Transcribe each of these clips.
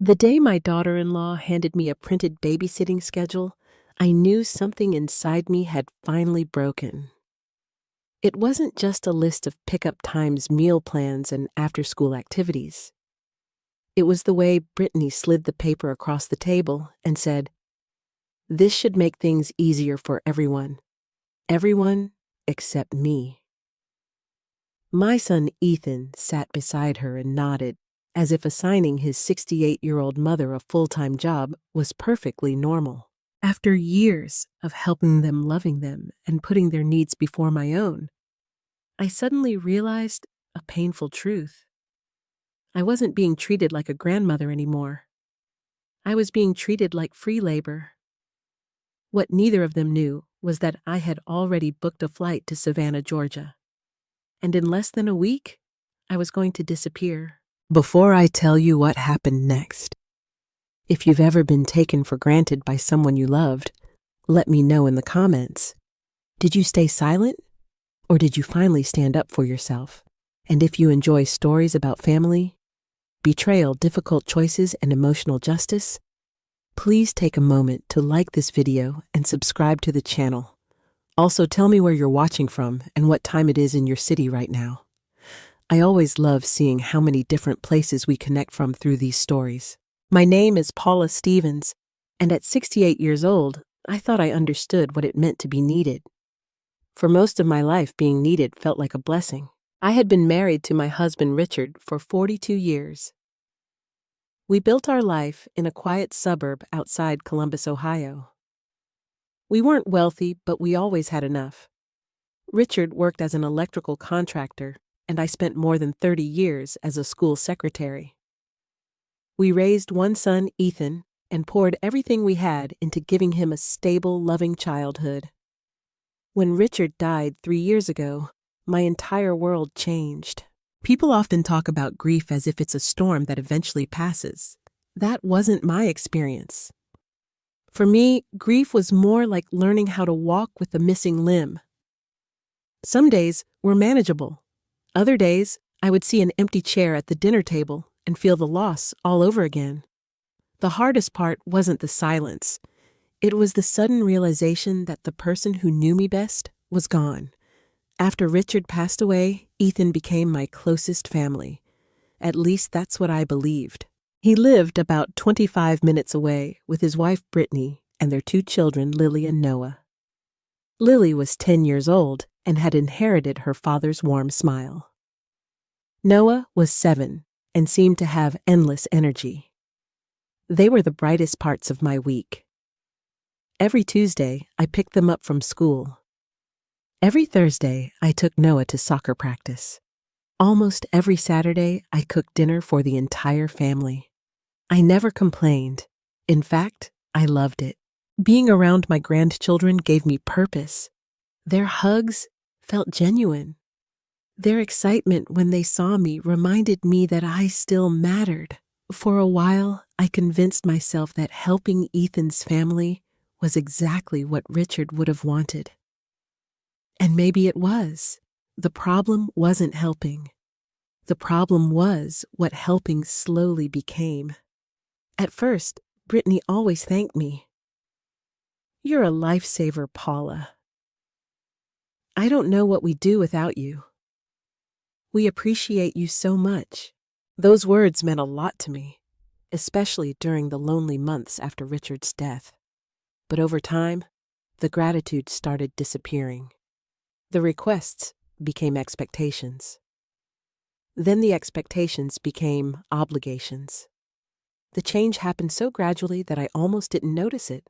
The day my daughter-in-law handed me a printed babysitting schedule, I knew something inside me had finally broken. It wasn't just a list of pickup times, meal plans, and after-school activities. It was the way Brittany slid the paper across the table and said, "This should make things easier for everyone. Everyone except me." My son Ethan sat beside her and nodded, as if assigning his 68-year-old mother a full-time job was perfectly normal. After years of helping them, loving them, and putting their needs before my own, I suddenly realized a painful truth. I wasn't being treated like a grandmother anymore. I was being treated like free labor. What neither of them knew was that I had already booked a flight to Savannah, Georgia. And in less than a week, I was going to disappear. Before I tell you what happened next, if you've ever been taken for granted by someone you loved, let me know in the comments. Did you stay silent? Or did you finally stand up for yourself? And if you enjoy stories about family, betrayal, difficult choices, and emotional justice, please take a moment to like this video and subscribe to the channel. Also, tell me where you're watching from and what time it is in your city right now. I always love seeing how many different places we connect from through these stories. My name is Paula Stevens, and at 68 years old, I thought I understood what it meant to be needed. For most of my life, being needed felt like a blessing. I had been married to my husband Richard for 42 years. We built our life in a quiet suburb outside Columbus, Ohio. We weren't wealthy, but we always had enough. Richard worked as an electrical contractor, and I spent more than 30 years as a school secretary. We raised one son, Ethan, and poured everything we had into giving him a stable, loving childhood. When Richard died 3 years ago, my entire world changed. People often talk about grief as if it's a storm that eventually passes. That wasn't my experience. For me, grief was more like learning how to walk with a missing limb. Some days were manageable. Other days, I would see an empty chair at the dinner table and feel the loss all over again. The hardest part wasn't the silence. It was the sudden realization that the person who knew me best was gone. After Richard passed away, Ethan became my closest family. At least that's what I believed. He lived about 25 minutes away with his wife Brittany and their 2 children, Lily and Noah. Lily was 10 years old and had inherited her father's warm smile. Noah was 7 and seemed to have endless energy. They were the brightest parts of my week. Every Tuesday, I picked them up from school. Every Thursday, I took Noah to soccer practice. Almost every Saturday, I cooked dinner for the entire family. I never complained. In fact, I loved it. Being around my grandchildren gave me purpose. Their hugs felt genuine. Their excitement when they saw me reminded me that I still mattered. For a while, I convinced myself that helping Ethan's family was exactly what Richard would have wanted. And maybe it was. The problem wasn't helping. The problem was what helping slowly became. At first, Brittany always thanked me. "You're a lifesaver, Paula. I don't know what we'd do without you. We appreciate you so much." Those words meant a lot to me, especially during the lonely months after Richard's death. But over time, the gratitude started disappearing. The requests became expectations. Then the expectations became obligations. The change happened so gradually that I almost didn't notice it.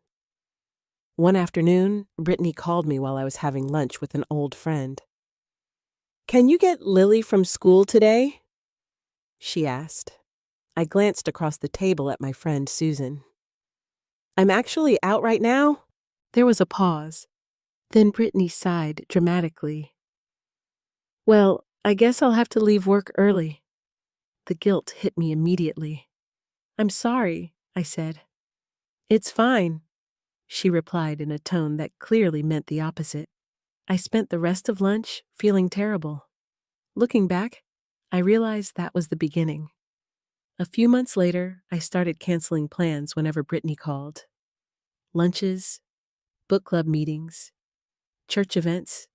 One afternoon, Brittany called me while I was having lunch with an old friend. "Can you get Lily from school today?" she asked. I glanced across the table at my friend Susan. "I'm actually out right now." There was a pause. Then Brittany sighed dramatically. "Well, I guess I'll have to leave work early." The guilt hit me immediately. "I'm sorry," I said. "It's fine," she replied in a tone that clearly meant the opposite. I spent the rest of lunch feeling terrible. Looking back, I realized that was the beginning. A few months later, I started canceling plans whenever Brittany called. Lunches, book club meetings, church events,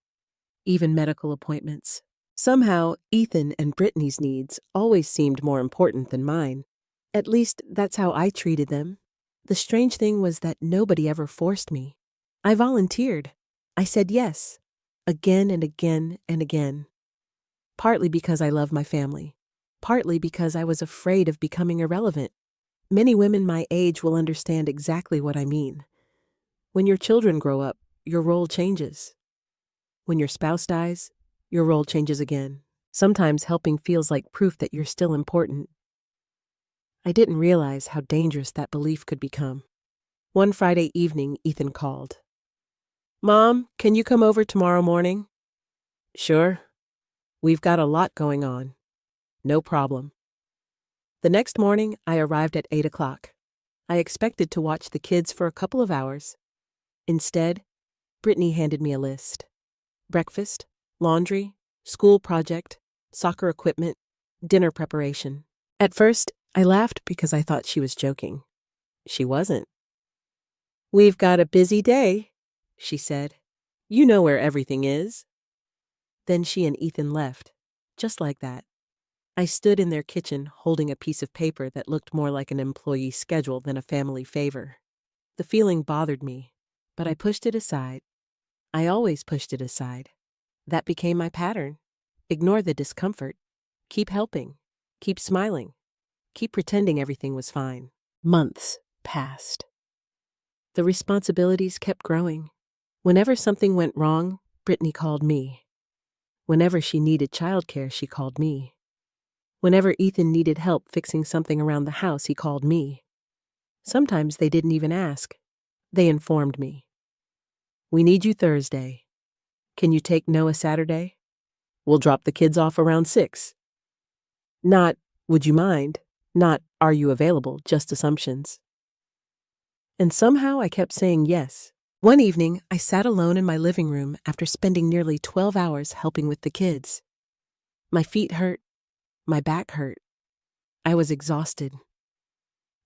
even medical appointments. Somehow, Ethan and Brittany's needs always seemed more important than mine. At least, that's how I treated them. The strange thing was that nobody ever forced me. I volunteered. I said yes, again and again and again. Partly because I love my family. Partly because I was afraid of becoming irrelevant. Many women my age will understand exactly what I mean. When your children grow up, your role changes. When your spouse dies, your role changes again. Sometimes helping feels like proof that you're still important. I didn't realize how dangerous that belief could become. One Friday evening, Ethan called. "Mom, can you come over tomorrow morning?" "Sure. We've got a lot going on." "No problem." The next morning, I arrived at 8 o'clock. I expected to watch the kids for a couple of hours. Instead, Brittany handed me a list. Breakfast, laundry, school project, soccer equipment, dinner preparation. At first, I laughed because I thought she was joking. She wasn't. "We've got a busy day," she said. "You know where everything is." Then she and Ethan left, just like that. I stood in their kitchen holding a piece of paper that looked more like an employee schedule than a family favor. The feeling bothered me, but I pushed it aside. I always pushed it aside. That became my pattern. Ignore the discomfort. Keep helping. Keep smiling. Keep pretending everything was fine. Months passed. The responsibilities kept growing. Whenever something went wrong, Brittany called me. Whenever she needed childcare, she called me. Whenever Ethan needed help fixing something around the house, he called me. Sometimes they didn't even ask. They informed me. "We need you Thursday. Can you take Noah Saturday? We'll drop the kids off around 6. Not, "Would you mind?" Not, "Are you available?" Just assumptions. And somehow I kept saying yes. One evening, I sat alone in my living room after spending nearly 12 hours helping with the kids. My feet hurt. My back hurt. I was exhausted.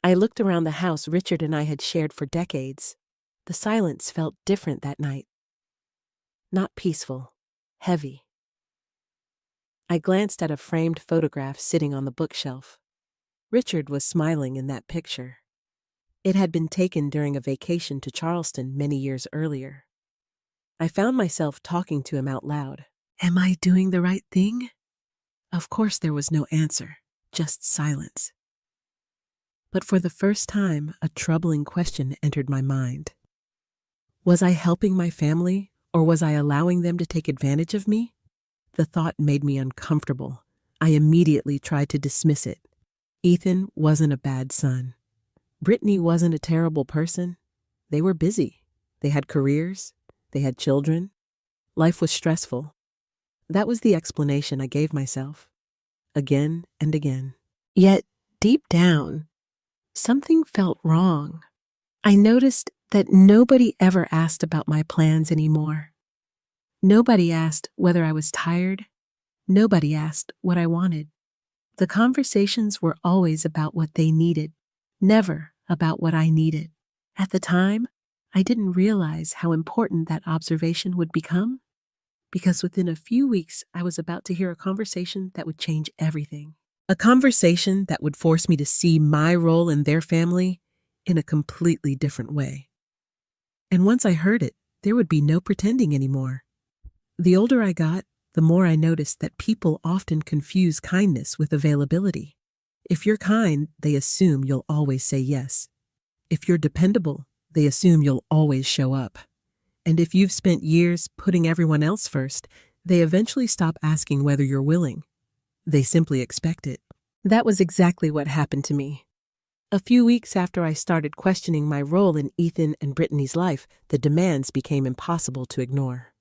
I looked around the house Richard and I had shared for decades. The silence felt different that night. Not peaceful, heavy. I glanced at a framed photograph sitting on the bookshelf. Richard was smiling in that picture. It had been taken during a vacation to Charleston many years earlier. I found myself talking to him out loud. Am I doing the right thing? Of course there was no answer, just silence. But for the first time, a troubling question entered my mind. Was I helping my family, or was I allowing them to take advantage of me? The thought made me uncomfortable. I immediately tried to dismiss it. Ethan wasn't a bad son. Brittany wasn't a terrible person. They were busy. They had careers. They had children. Life was stressful. That was the explanation I gave myself, again and again. Yet, deep down, something felt wrong. I noticed that nobody ever asked about my plans anymore. Nobody asked whether I was tired. Nobody asked what I wanted. The conversations were always about what they needed, never about what I needed. At the time, I didn't realize how important that observation would become, because within a few weeks, I was about to hear a conversation that would change everything. A conversation that would force me to see my role in their family in a completely different way. And once I heard it, there would be no pretending anymore. The older I got, the more I noticed that people often confuse kindness with availability. If you're kind, they assume you'll always say yes. If you're dependable, they assume you'll always show up. And if you've spent years putting everyone else first, they eventually stop asking whether you're willing. They simply expect it. That was exactly what happened to me. A few weeks after I started questioning my role in Ethan and Brittany's life, the demands became impossible to ignore.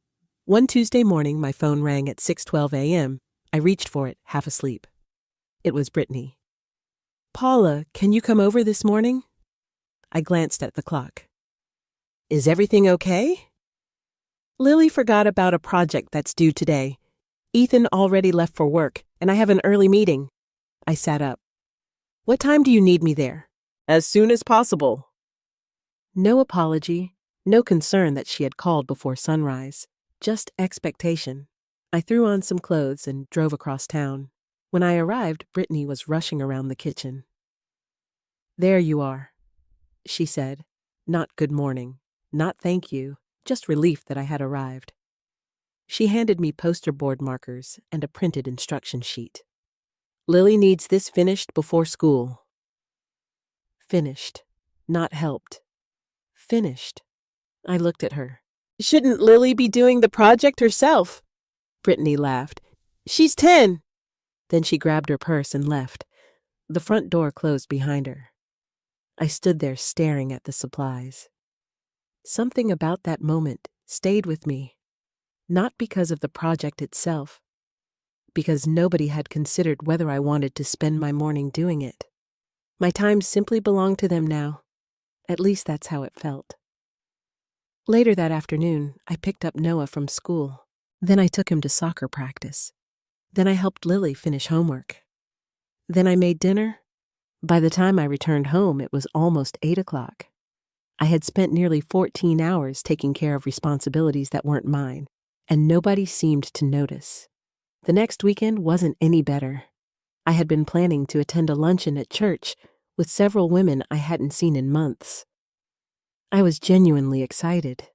One Tuesday morning, my phone rang at 6:12 a.m. I reached for it, half asleep. It was Brittany. "Paula, can you come over this morning?" I glanced at the clock. "Is everything okay?" "Lily forgot about a project that's due today. Ethan already left for work, and I have an early meeting." I sat up. What time do you need me there? As soon as possible. No apology, no concern that she had called before sunrise, just expectation. I threw on some clothes and drove across town. When I arrived, Brittany was rushing around the kitchen. There you are, she said. Not good morning, not thank you, just relief that I had arrived. She handed me poster board markers and a printed instruction sheet. Lily needs this finished before school. Finished, not helped. Finished. I looked at her. Shouldn't Lily be doing the project herself? Brittany laughed. She's 10. Then she grabbed her purse and left. The front door closed behind her. I stood there staring at the supplies. Something about that moment stayed with me, not because of the project itself, because nobody had considered whether I wanted to spend my morning doing it. My time simply belonged to them now. At least that's how it felt. Later that afternoon, I picked up Noah from school. Then I took him to soccer practice. Then I helped Lily finish homework. Then I made dinner. By the time I returned home, it was almost 8 o'clock. I had spent nearly 14 hours taking care of responsibilities that weren't mine, and nobody seemed to notice. The next weekend wasn't any better. I had been planning to attend a luncheon at church with several women I hadn't seen in months. I was genuinely excited.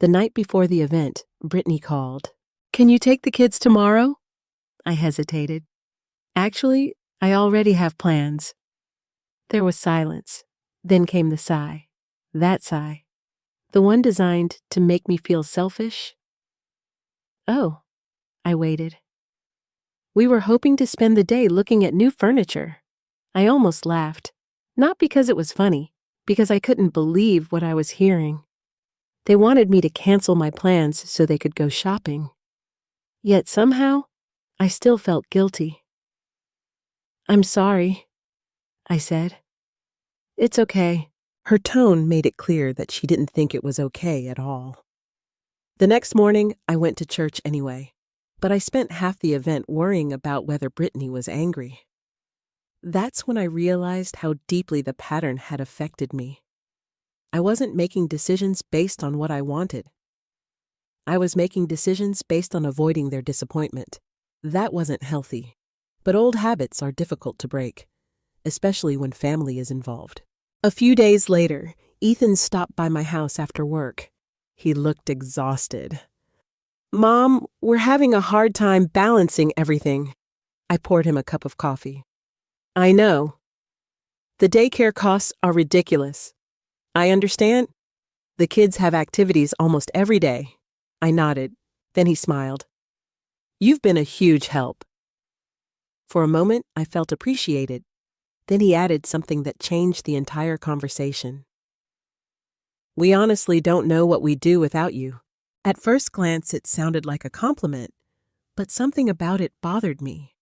The night before the event, Brittany called. Can you take the kids tomorrow? I hesitated. Actually, I already have plans. There was silence. Then came the sigh. That sigh. The one designed to make me feel selfish. Oh, I waited. We were hoping to spend the day looking at new furniture. I almost laughed. Not because it was funny, because I couldn't believe what I was hearing. They wanted me to cancel my plans so they could go shopping. Yet somehow, I still felt guilty. I'm sorry, I said. It's okay. Her tone made it clear that she didn't think it was okay at all. The next morning, I went to church anyway, but I spent half the event worrying about whether Brittany was angry. That's when I realized how deeply the pattern had affected me. I wasn't making decisions based on what I wanted. I was making decisions based on avoiding their disappointment. That wasn't healthy. But old habits are difficult to break, especially when family is involved. A few days later, Ethan stopped by my house after work. He looked exhausted. Mom, we're having a hard time balancing everything. I poured him a cup of coffee. I know. The daycare costs are ridiculous. I understand. The kids have activities almost every day. I nodded. Then he smiled. You've been a huge help. For a moment, I felt appreciated. Then he added something that changed the entire conversation. We honestly don't know what we'd do without you. At first glance, it sounded like a compliment, but something about it bothered me.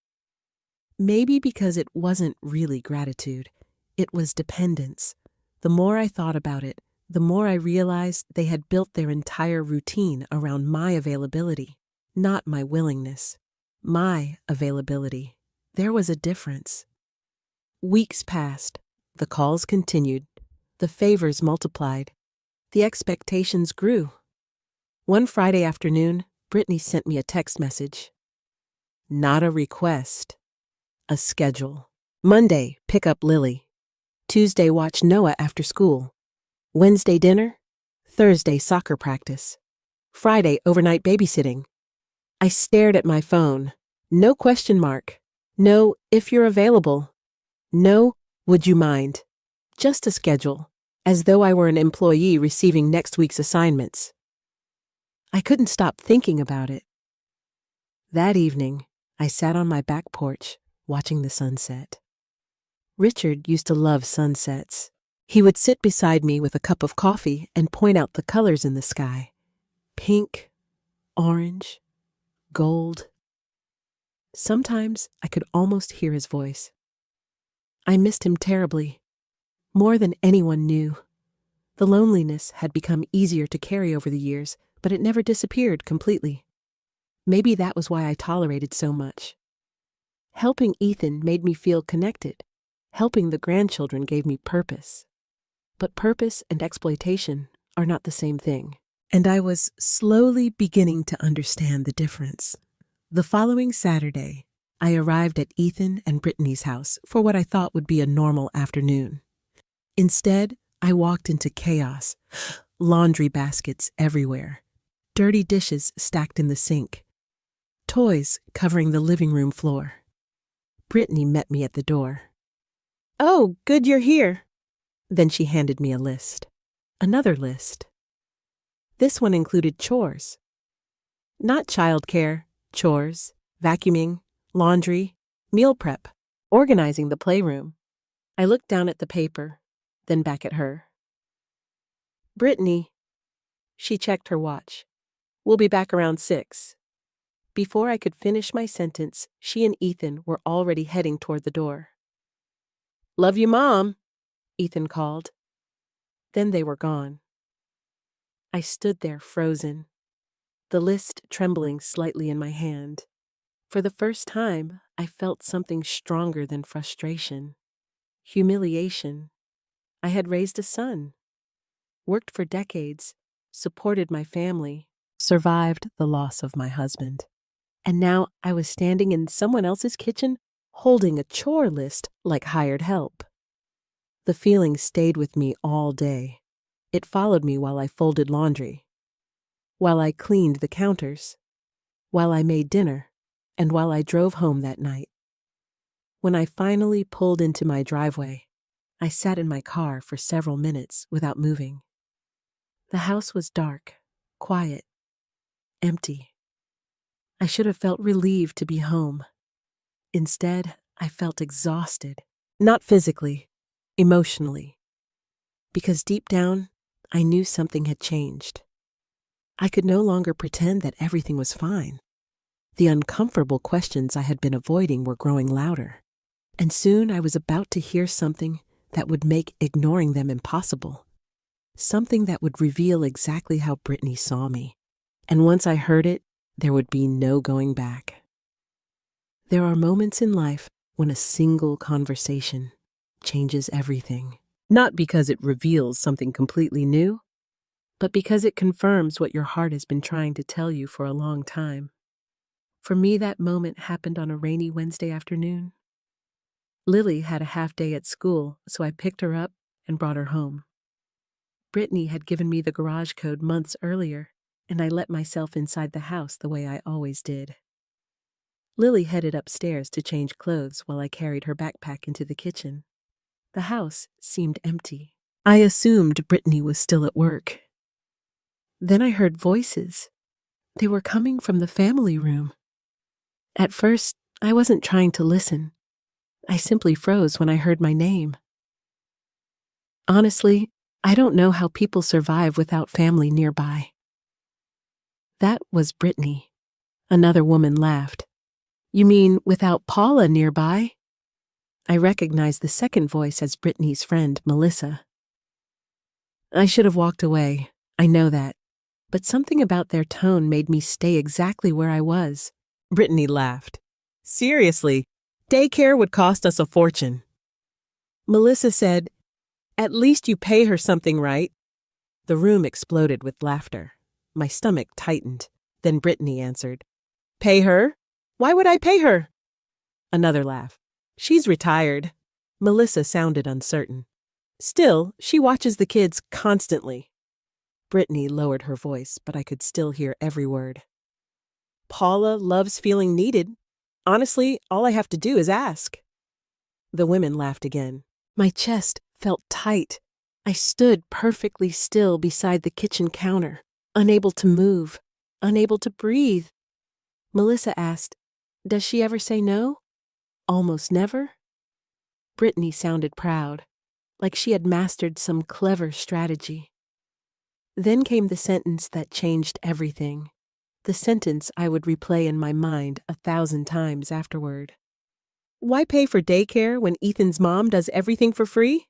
Maybe because it wasn't really gratitude. It was dependence. The more I thought about it, the more I realized they had built their entire routine around my availability, not my willingness. My availability. There was a difference. Weeks passed. The calls continued. The favors multiplied. The expectations grew. One Friday afternoon, Brittany sent me a text message. Not a request. A schedule. Monday, pick up Lily. Tuesday, watch Noah after school. Wednesday, dinner. Thursday, soccer practice. Friday, overnight babysitting. I stared at my phone. No question mark. No, if you're available. No, would you mind? Just a schedule, as though I were an employee receiving next week's assignments. I couldn't stop thinking about it. That evening, I sat on my back porch, watching the sunset. Richard used to love sunsets. He would sit beside me with a cup of coffee and point out the colors in the sky. Pink, orange, gold. Sometimes I could almost hear his voice. I missed him terribly, more than anyone knew. The loneliness had become easier to carry over the years, but it never disappeared completely. Maybe that was why I tolerated so much. Helping Ethan made me feel connected. Helping the grandchildren gave me purpose. But purpose and exploitation are not the same thing. And I was slowly beginning to understand the difference. The following Saturday, I arrived at Ethan and Brittany's house for what I thought would be a normal afternoon. Instead, I walked into chaos. Laundry baskets everywhere. Dirty dishes stacked in the sink. Toys covering the living room floor. Brittany met me at the door. "Oh, good you're here." Then she handed me a list. Another list. This one included chores. Not childcare, chores, vacuuming, laundry, meal prep, organizing the playroom. I looked down at the paper, then back at her. "Brittany." She checked her watch. "We'll be back around 6. Before I could finish my sentence, she and Ethan were already heading toward the door. "Love you, Mom," Ethan called. Then they were gone. I stood there frozen, the list trembling slightly in my hand. For the first time, I felt something stronger than frustration. Humiliation. I had raised a son, worked for decades, supported my family, survived the loss of my husband. And now I was standing in someone else's kitchen, holding a chore list like hired help. The feeling stayed with me all day. It followed me while I folded laundry, while I cleaned the counters, while I made dinner, and while I drove home that night. When I finally pulled into my driveway, I sat in my car for several minutes without moving. The house was dark, quiet, empty. I should have felt relieved to be home. Instead, I felt exhausted, not physically, emotionally. Because deep down, I knew something had changed. I could no longer pretend that everything was fine. The uncomfortable questions I had been avoiding were growing louder, and soon I was about to hear something that would make ignoring them impossible. Something that would reveal exactly how Brittany saw me. And once I heard it, there would be no going back. There are moments in life when a single conversation changes everything. Not because it reveals something completely new, but because it confirms what your heart has been trying to tell you for a long time. For me, that moment happened on a rainy Wednesday afternoon. Lily had a half day at school, so I picked her up and brought her home. Brittany had given me the garage code months earlier, and I let myself inside the house the way I always did. Lily headed upstairs to change clothes while I carried her backpack into the kitchen. The house seemed empty. I assumed Brittany was still at work. Then I heard voices. They were coming from the family room. At first, I wasn't trying to listen. I simply froze when I heard my name. Honestly, I don't know how people survive without family nearby. That was Brittany. Another woman laughed. "You mean without Paula nearby?" I recognized the second voice as Brittany's friend, Melissa. I should have walked away, I know that, but something about their tone made me stay exactly where I was. Brittany laughed. "Seriously, daycare would cost us a fortune." Melissa said, "At least you pay her something, right?" The room exploded with laughter. My stomach tightened. Then Brittany answered, "Pay her? Why would I pay her?" Another laugh. "She's retired." Melissa sounded uncertain. "Still, she watches the kids constantly." Brittany lowered her voice, but I could still hear every word. "Paula loves feeling needed. Honestly, all I have to do is ask." The women laughed again. My chest felt tight. I stood perfectly still beside the kitchen counter, unable to move, unable to breathe. Melissa asked, "Does she ever say no?" "Almost never." Brittany sounded proud, like she had mastered some clever strategy. Then came the sentence that changed everything, the sentence I would replay in my mind 1,000 times afterward. "Why pay for daycare when Ethan's mom does everything for free?"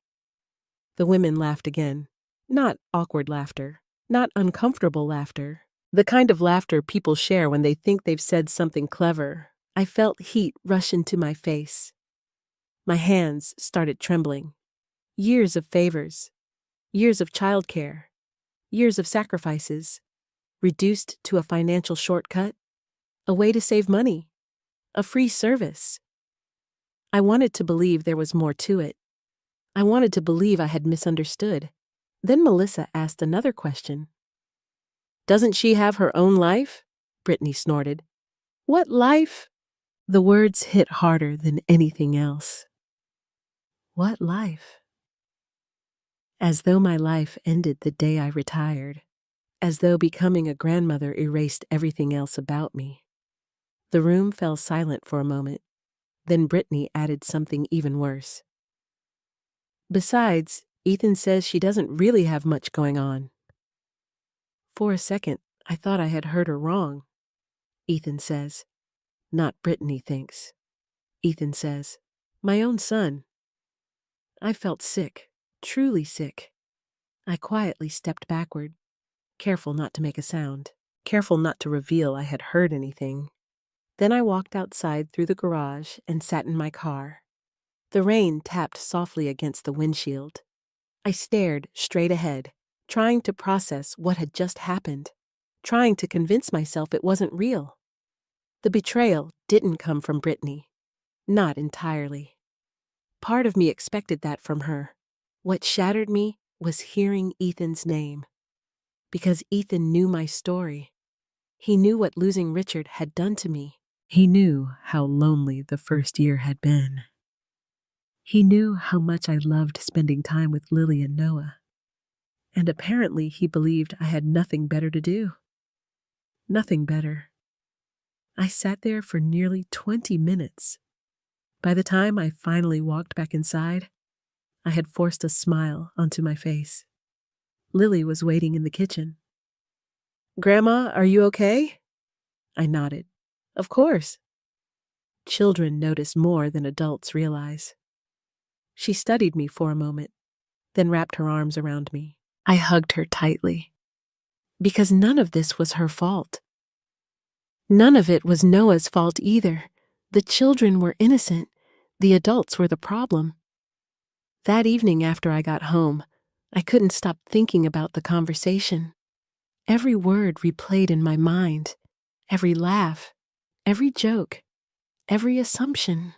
The women laughed again. Not awkward laughter, not uncomfortable laughter, the kind of laughter people share when they think they've said something clever. I felt heat rush into my face. My hands started trembling. Years of favors, years of childcare, years of sacrifices, reduced to a financial shortcut, a way to save money, a free service. I wanted to believe there was more to it. I wanted to believe I had misunderstood. Then Melissa asked another question. "Doesn't she have her own life?" Brittany snorted. "What life?" The words hit harder than anything else. What life? As though my life ended the day I retired. As though becoming a grandmother erased everything else about me. The room fell silent for a moment. Then Brittany added something even worse. "Besides, Ethan says she doesn't really have much going on." For a second, I thought I had heard her wrong. Ethan says. Not Brittany thinks. Ethan says. My own son. I felt sick, truly sick. I quietly stepped backward, careful not to make a sound, careful not to reveal I had heard anything. Then I walked outside through the garage and sat in my car. The rain tapped softly against the windshield. I stared straight ahead, trying to process what had just happened, trying to convince myself it wasn't real. The betrayal didn't come from Brittany. Not entirely. Part of me expected that from her. What shattered me was hearing Ethan's name. Because Ethan knew my story. He knew what losing Richard had done to me. He knew how lonely the first year had been. He knew how much I loved spending time with Lily and Noah. And apparently he believed I had nothing better to do. Nothing better. I sat there for nearly 20 minutes. By the time I finally walked back inside, I had forced a smile onto my face. Lily was waiting in the kitchen. "Grandma, are you okay?" I nodded. "Of course." Children notice more than adults realize. She studied me for a moment, then wrapped her arms around me. I hugged her tightly. Because none of this was her fault. None of it was Noah's fault either. The children were innocent. The adults were the problem. That evening after I got home, I couldn't stop thinking about the conversation. Every word replayed in my mind. Every laugh. Every joke. Every assumption.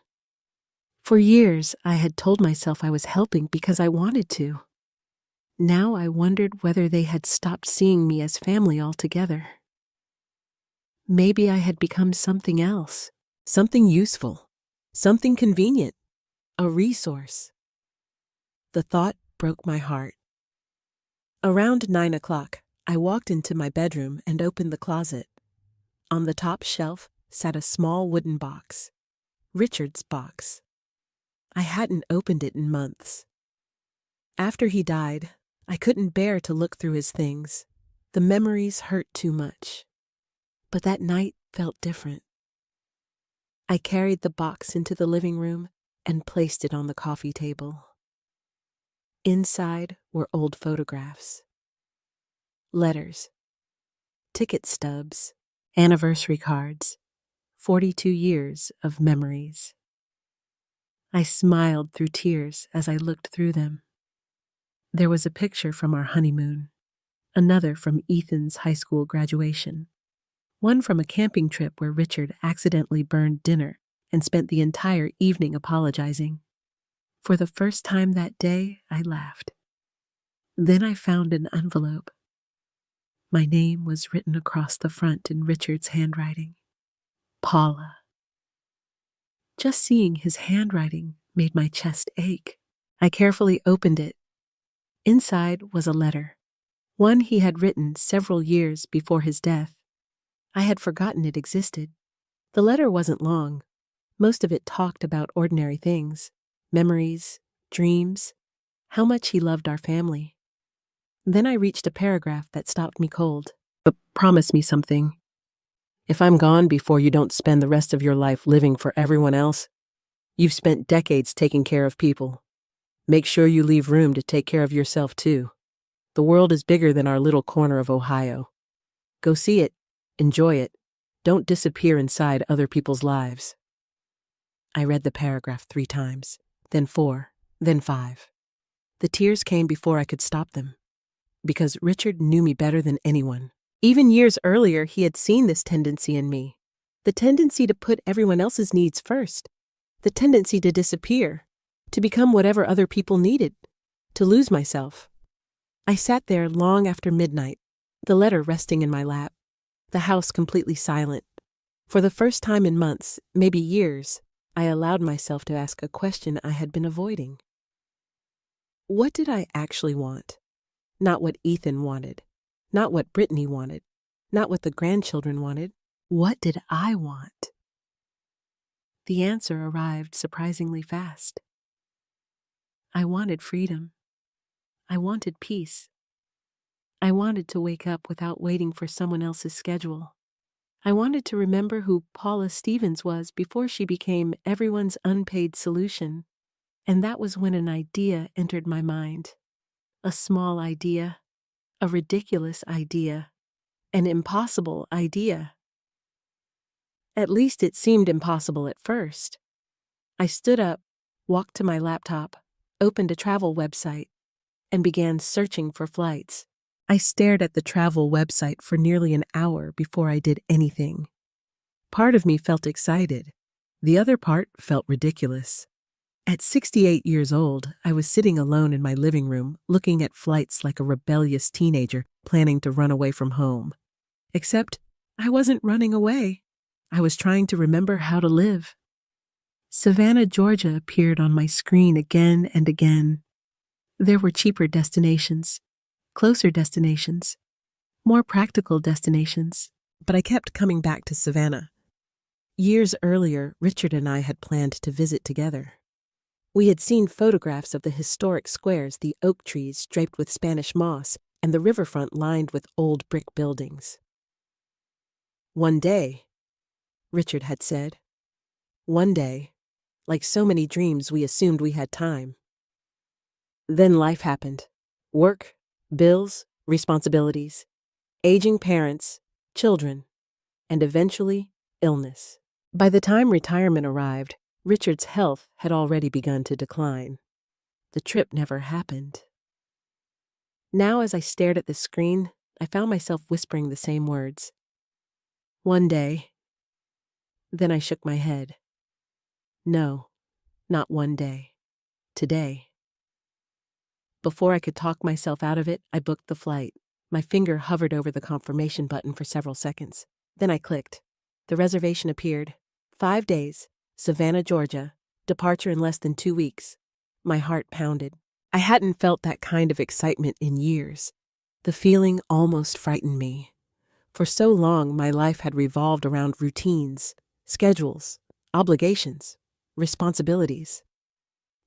For years, I had told myself I was helping because I wanted to. Now I wondered whether they had stopped seeing me as family altogether. Maybe I had become something else. Something useful. Something convenient. A resource. The thought broke my heart. Around 9 o'clock, I walked into my bedroom and opened the closet. On the top shelf sat a small wooden box. Richard's box. I hadn't opened it in months. After he died, I couldn't bear to look through his things. The memories hurt too much. But that night felt different. I carried the box into the living room and placed it on the coffee table. Inside were old photographs. Letters. Ticket stubs. Anniversary cards. 42 years of memories. I smiled through tears as I looked through them. There was a picture from our honeymoon, another from Ethan's high school graduation, one from a camping trip where Richard accidentally burned dinner and spent the entire evening apologizing. For the first time that day, I laughed. Then I found an envelope. My name was written across the front in Richard's handwriting. Paula. Just seeing his handwriting made my chest ache. I carefully opened it. Inside was a letter, one he had written several years before his death. I had forgotten it existed. The letter wasn't long. Most of it talked about ordinary things, memories, dreams, how much he loved our family. Then I reached a paragraph that stopped me cold. But promise me something. If I'm gone before you don't spend the rest of your life living for everyone else, you've spent decades taking care of people. Make sure you leave room to take care of yourself too. The world is bigger than our little corner of Ohio. Go see it. Enjoy it. Don't disappear inside other people's lives. I read the paragraph 3 times. then 4, then 5. The tears came before I could stop them, because Richard knew me better than anyone. Even years earlier, he had seen this tendency in me. The tendency to put everyone else's needs first. The tendency to disappear, to become whatever other people needed, to lose myself. I sat there long after midnight, the letter resting in my lap, the house completely silent. For the first time in months, maybe years, I allowed myself to ask a question I had been avoiding. What did I actually want? Not what Ethan wanted, not what Brittany wanted, not what the grandchildren wanted. What did I want? The answer arrived surprisingly fast. I wanted freedom. I wanted peace. I wanted to wake up without waiting for someone else's schedule. I wanted to remember who Paula Stevens was before she became everyone's unpaid solution. And that was when an idea entered my mind. A small idea, a ridiculous idea, an impossible idea. At least it seemed impossible at first. I stood up, walked to my laptop, opened a travel website, and began searching for flights. I stared at the travel website for nearly an hour before I did anything. Part of me felt excited. The other part felt ridiculous. At 68 years old, I was sitting alone in my living room, looking at flights like a rebellious teenager planning to run away from home. Except, I wasn't running away. I was trying to remember how to live. Savannah, Georgia appeared on my screen again and again. There were cheaper destinations, closer destinations, more practical destinations, but I kept coming back to Savannah. Years earlier, Richard and I had planned to visit together. We had seen photographs of the historic squares, the oak trees draped with Spanish moss, and the riverfront lined with old brick buildings. One day, Richard had said. One day, like so many dreams, we assumed we had time. Then life happened. Work, bills, responsibilities, aging parents, children, and eventually, illness. By the time retirement arrived, Richard's health had already begun to decline. The trip never happened. Now, as I stared at the screen, I found myself whispering the same words. One day. Then I shook my head. No, not one day. Today. Before I could talk myself out of it, I booked the flight. My finger hovered over the confirmation button for several seconds. Then I clicked. The reservation appeared. 5 days, Savannah, Georgia. Departure in less than 2 weeks. My heart pounded. I hadn't felt that kind of excitement in years. The feeling almost frightened me. For so long, my life had revolved around routines, schedules, obligations, responsibilities.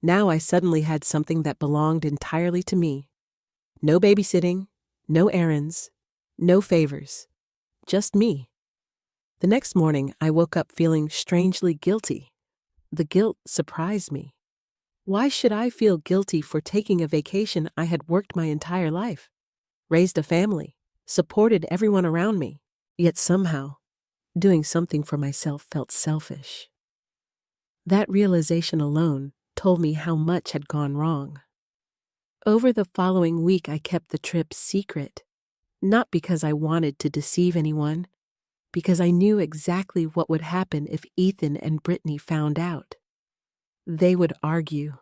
Now I suddenly had something that belonged entirely to me. No babysitting, no errands, no favors, just me. The next morning, I woke up feeling strangely guilty. The guilt surprised me. Why should I feel guilty for taking a vacation I had worked my entire life, raised a family, supported everyone around me, yet somehow, doing something for myself felt selfish? That realization alone told me how much had gone wrong. Over the following week, I kept the trip secret, not because I wanted to deceive anyone, because I knew exactly what would happen if Ethan and Brittany found out. They would argue,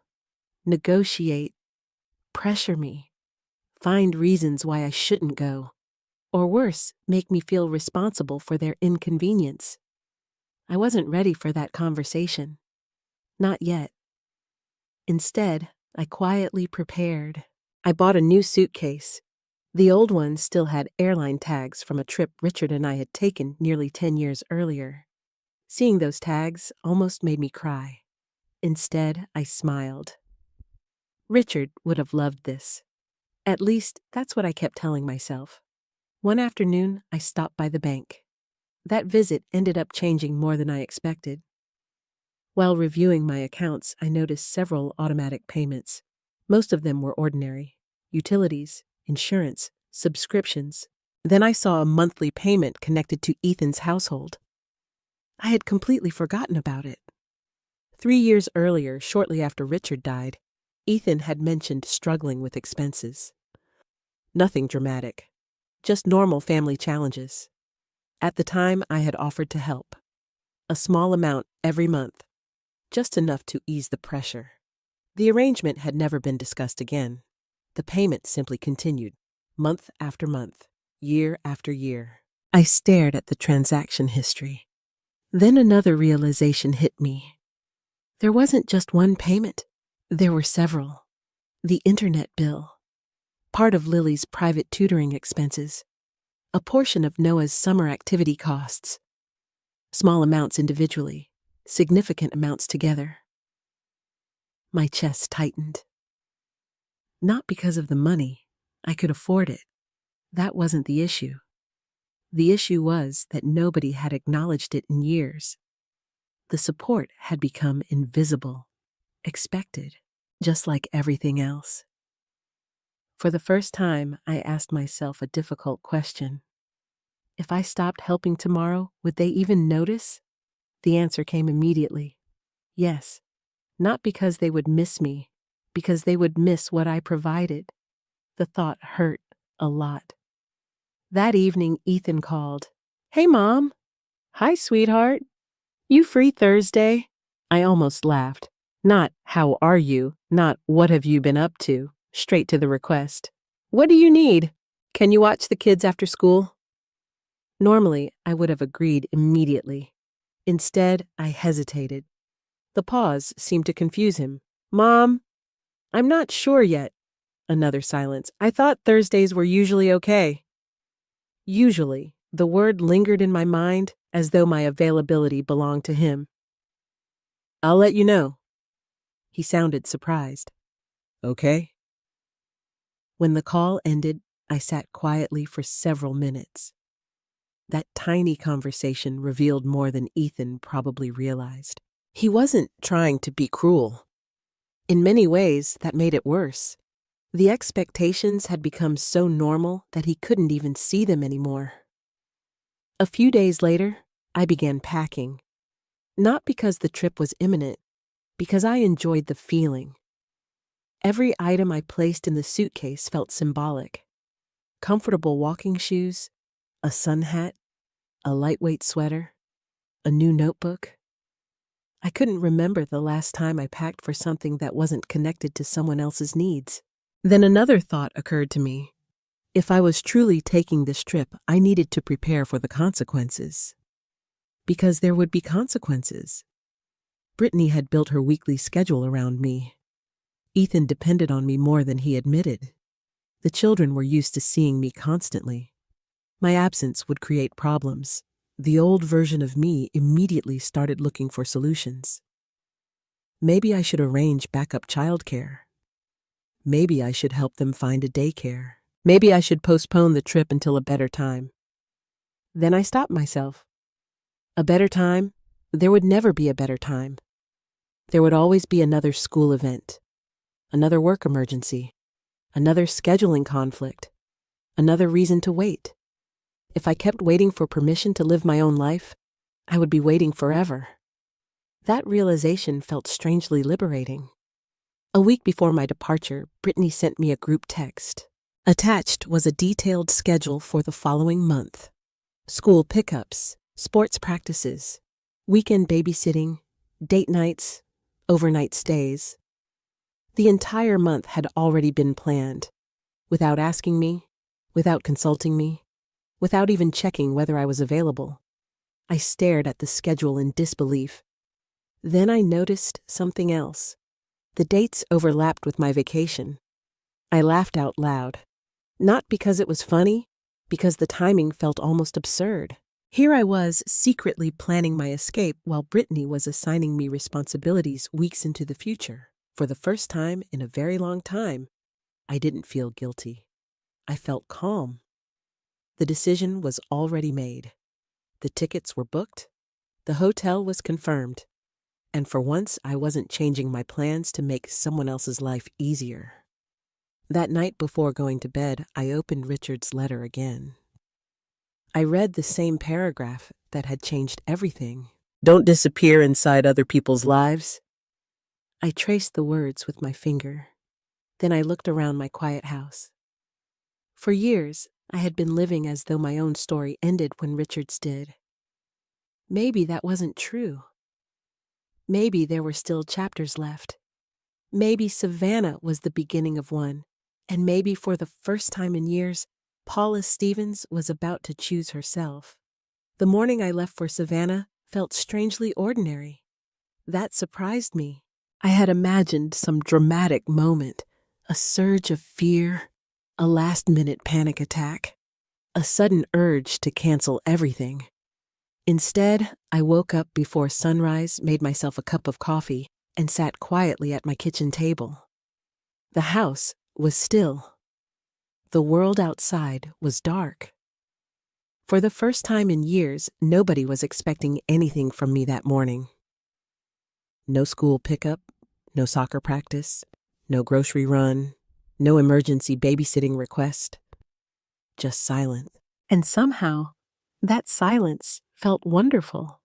negotiate, pressure me, find reasons why I shouldn't go, or worse, make me feel responsible for their inconvenience. I wasn't ready for that conversation. Not yet. Instead, I quietly prepared. I bought a new suitcase. The old one still had airline tags from a trip Richard and I had taken nearly 10 years earlier. Seeing those tags almost made me cry. Instead, I smiled. Richard would have loved this. At least, that's what I kept telling myself. One afternoon, I stopped by the bank. That visit ended up changing more than I expected. While reviewing my accounts, I noticed several automatic payments. Most of them were ordinary. Utilities, insurance, subscriptions. Then I saw a monthly payment connected to Ethan's household. I had completely forgotten about it. 3 years earlier, shortly after Richard died, Ethan had mentioned struggling with expenses. Nothing dramatic, just normal family challenges. At the time, I had offered to help. A small amount every month, just enough to ease the pressure. The arrangement had never been discussed again. The payment simply continued, month after month, year after year. I stared at the transaction history. Then another realization hit me. There wasn't just one payment. There were several. The internet bill, part of Lily's private tutoring expenses, a portion of Noah's summer activity costs. Small amounts individually, significant amounts together. My chest tightened. Not because of the money. I could afford it. That wasn't the issue. The issue was that nobody had acknowledged it in years. The support had become invisible, expected, just like everything else. For the first time, I asked myself a difficult question. If I stopped helping tomorrow, would they even notice? The answer came immediately. Yes. Not because they would miss me, because they would miss what I provided. The thought hurt a lot. That evening, Ethan called. "Hey, Mom." "Hi, sweetheart. You free Thursday?" I almost laughed. Not, "How are you?" Not, "What have you been up to?" Straight to the request. "What do you need? Can you watch the kids after school?" Normally, I would have agreed immediately. Instead, I hesitated. The pause seemed to confuse him. "Mom, I'm not sure yet." Another silence. "I thought Thursdays were usually okay." Usually, the word lingered in my mind as though my availability belonged to him. "I'll let you know." He sounded surprised. "Okay." When the call ended, I sat quietly for several minutes. That tiny conversation revealed more than Ethan probably realized. He wasn't trying to be cruel. In many ways, that made it worse. The expectations had become so normal that he couldn't even see them anymore. A few days later, I began packing. Not because the trip was imminent, because I enjoyed the feeling. Every item I placed in the suitcase felt symbolic. Comfortable walking shoes, a sun hat, a lightweight sweater, a new notebook. I couldn't remember the last time I packed for something that wasn't connected to someone else's needs. Then another thought occurred to me. If I was truly taking this trip, I needed to prepare for the consequences. Because there would be consequences. Brittany had built her weekly schedule around me. Ethan depended on me more than he admitted. The children were used to seeing me constantly. My absence would create problems. The old version of me immediately started looking for solutions. Maybe I should arrange backup childcare. Maybe I should help them find a daycare. Maybe I should postpone the trip until a better time. Then I stopped myself. A better time? There would never be a better time. There would always be another school event, another work emergency, another scheduling conflict, another reason to wait. If I kept waiting for permission to live my own life, I would be waiting forever. That realization felt strangely liberating. A week before my departure, Brittany sent me a group text. Attached was a detailed schedule for the following month. School pickups, sports practices, weekend babysitting, date nights, overnight stays. The entire month had already been planned, without asking me, without consulting me, without even checking whether I was available. I stared at the schedule in disbelief. Then I noticed something else. The dates overlapped with my vacation. I laughed out loud. Not because it was funny, because the timing felt almost absurd. Here I was secretly planning my escape while Brittany was assigning me responsibilities weeks into the future. For the first time in a very long time, I didn't feel guilty. I felt calm. The decision was already made. The tickets were booked. The hotel was confirmed. And for once, I wasn't changing my plans to make someone else's life easier. That night before going to bed, I opened Richard's letter again. I read the same paragraph that had changed everything. Don't disappear inside other people's lives. I traced the words with my finger. Then I looked around my quiet house. For years, I had been living as though my own story ended when Richard's did. Maybe that wasn't true. Maybe there were still chapters left. Maybe Savannah was the beginning of one. And maybe for the first time in years, Paula Stevens was about to choose herself. The morning I left for Savannah felt strangely ordinary. That surprised me. I had imagined some dramatic moment, a surge of fear, a last-minute panic attack, a sudden urge to cancel everything. Instead, I woke up before sunrise, made myself a cup of coffee, and sat quietly at my kitchen table. The house was still. The world outside was dark. For the first time in years, nobody was expecting anything from me that morning. No school pickup, no soccer practice, no grocery run, no emergency babysitting request. Just silence. And somehow, that silence felt wonderful.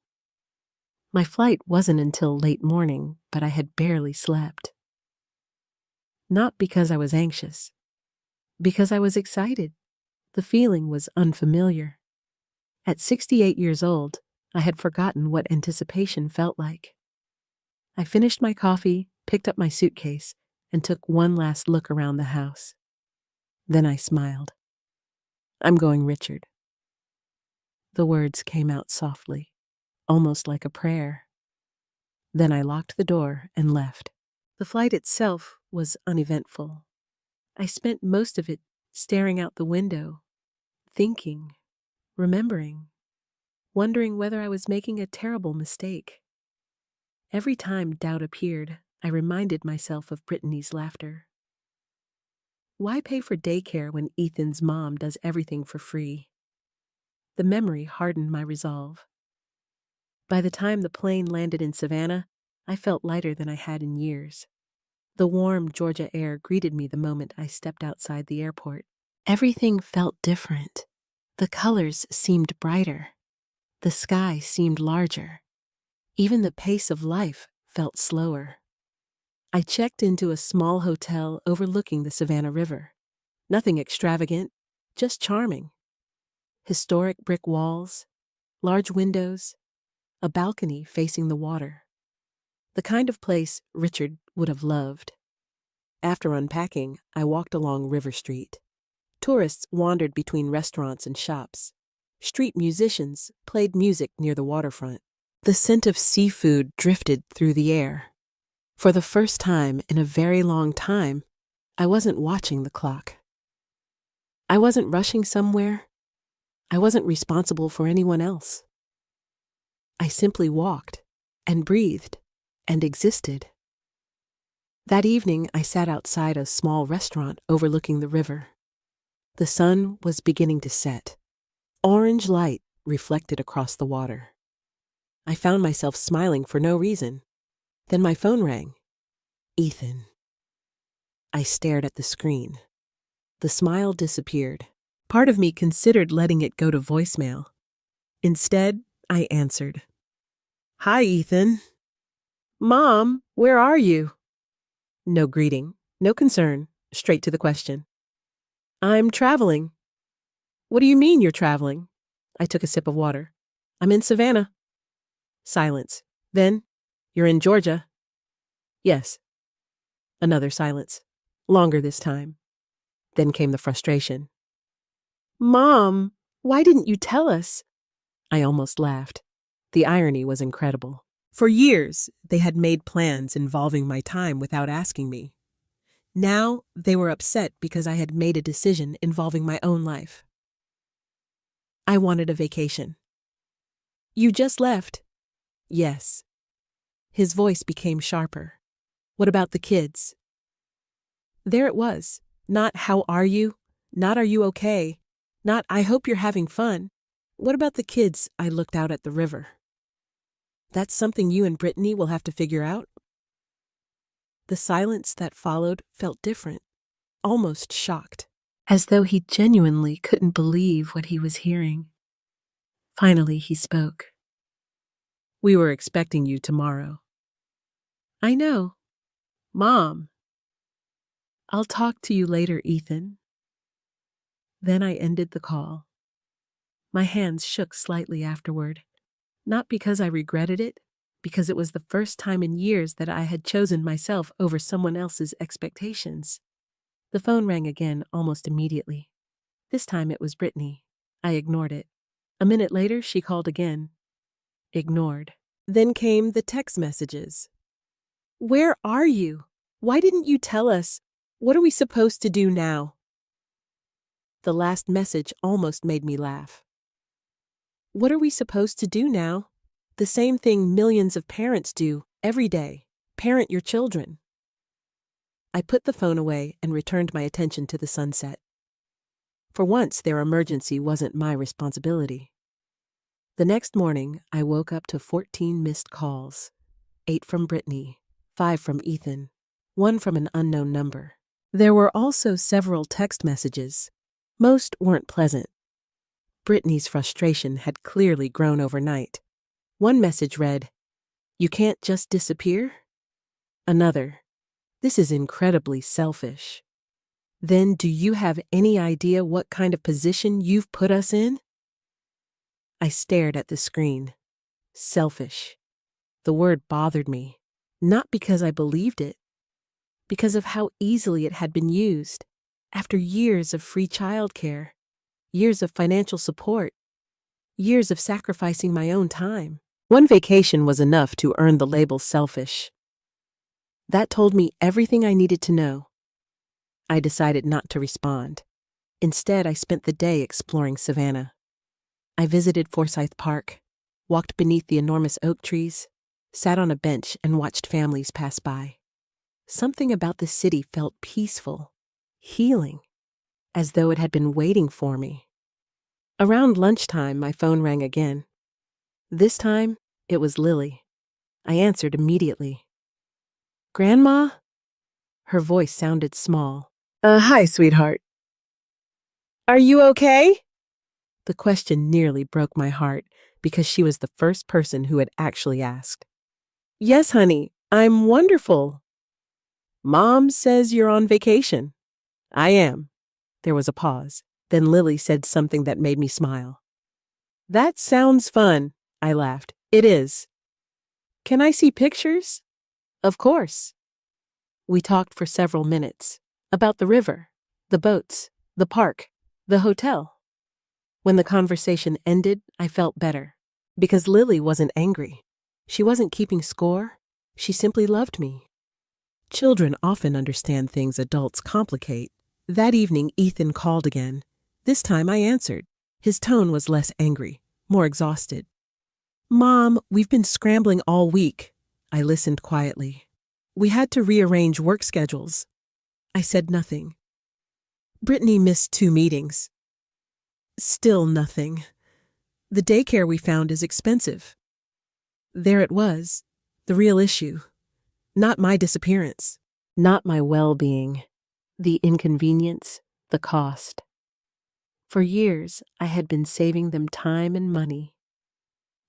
My flight wasn't until late morning, but I had barely slept. Not because I was anxious, because I was excited. The feeling was unfamiliar. At 68 years old, I had forgotten what anticipation felt like. I finished my coffee, picked up my suitcase, and took one last look around the house. Then I smiled. I'm going, Richard. The words came out softly, almost like a prayer. Then I locked the door and left. The flight itself was uneventful. I spent most of it staring out the window, thinking, remembering, wondering whether I was making a terrible mistake. Every time doubt appeared, I reminded myself of Brittany's laughter. Why pay for daycare when Ethan's mom does everything for free? The memory hardened my resolve. By the time the plane landed in Savannah, I felt lighter than I had in years. The warm Georgia air greeted me the moment I stepped outside the airport. Everything felt different. The colors seemed brighter. The sky seemed larger. Even the pace of life felt slower. I checked into a small hotel overlooking the Savannah River. Nothing extravagant, just charming. Historic brick walls, large windows, a balcony facing the water. The kind of place Richard would have loved. After unpacking, I walked along River Street. Tourists wandered between restaurants and shops. Street musicians played music near the waterfront. The scent of seafood drifted through the air. For the first time in a very long time, I wasn't watching the clock. I wasn't rushing somewhere. I wasn't responsible for anyone else. I simply walked and breathed and existed. That evening, I sat outside a small restaurant overlooking the river. The sun was beginning to set. Orange light reflected across the water. I found myself smiling for no reason. Then my phone rang. Ethan. I stared at the screen. The smile disappeared. Part of me considered letting it go to voicemail. Instead, I answered. Hi, Ethan. Mom, where are you? No greeting, no concern, straight to the question. I'm traveling. What do you mean you're traveling? I took a sip of water. I'm in Savannah. Silence. Then, you're in Georgia. Yes. Another silence. Longer this time. Then came the frustration. Mom, why didn't you tell us? I almost laughed. The irony was incredible. For years, they had made plans involving my time without asking me. Now, they were upset because I had made a decision involving my own life. I wanted a vacation. You just left. Yes. His voice became sharper. What about the kids? There it was. Not how are you? Not are you okay? Not I hope you're having fun. What about the kids? I looked out at the river. That's something you and Brittany will have to figure out. The silence that followed felt different, almost shocked, as though he genuinely couldn't believe what he was hearing. Finally, he spoke. We were expecting you tomorrow. I know. Mom, I'll talk to you later, Ethan. Then I ended the call. My hands shook slightly afterward, not because I regretted it, because it was the first time in years that I had chosen myself over someone else's expectations. The phone rang again almost immediately. This time it was Brittany. I ignored it. A minute later, she called again. Ignored. Then came the text messages. Where are you? Why didn't you tell us? What are we supposed to do now? The last message almost made me laugh. What are we supposed to do now? The same thing millions of parents do every day. Parent your children. I put the phone away and returned my attention to the sunset. For once, their emergency wasn't my responsibility. The next morning, I woke up to 14 missed calls. 8 from Brittany, 5 from Ethan, 1 from an unknown number. There were also several text messages. Most weren't pleasant. Brittany's frustration had clearly grown overnight. One message read, "You can't just disappear?" Another, "This is incredibly selfish." Then do you have any idea what kind of position you've put us in? I stared at the screen. Selfish. The word bothered me, not because I believed it, because of how easily it had been used. After years of free childcare, years of financial support, years of sacrificing my own time. One vacation was enough to earn the label selfish. That told me everything I needed to know. I decided not to respond. Instead, I spent the day exploring Savannah. I visited Forsyth Park, walked beneath the enormous oak trees, sat on a bench and watched families pass by. Something about the city felt peaceful, healing, as though it had been waiting for me. Around lunchtime, my phone rang again. This time, it was Lily. I answered immediately. "Grandma?" Her voice sounded small. Hi, sweetheart. Are you okay?" The question nearly broke my heart because she was the first person who had actually asked. "Yes, honey, I'm wonderful." "Mom says you're on vacation." "I am." There was a pause. Then Lily said something that made me smile. "That sounds fun," I laughed. "It is." "Can I see pictures?" "Of course." We talked for several minutes about the river, the boats, the park, the hotel. When the conversation ended, I felt better, because Lily wasn't angry. She wasn't keeping score. She simply loved me. Children often understand things adults complicate. That evening, Ethan called again. This time I answered. His tone was less angry, more exhausted. "Mom, we've been scrambling all week." I listened quietly. "We had to rearrange work schedules." I said nothing. "Brittany missed 2 meetings." Still nothing. "The daycare we found is expensive." There it was, the real issue. Not my disappearance. Not my well-being. The inconvenience, the cost. For years, I had been saving them time and money.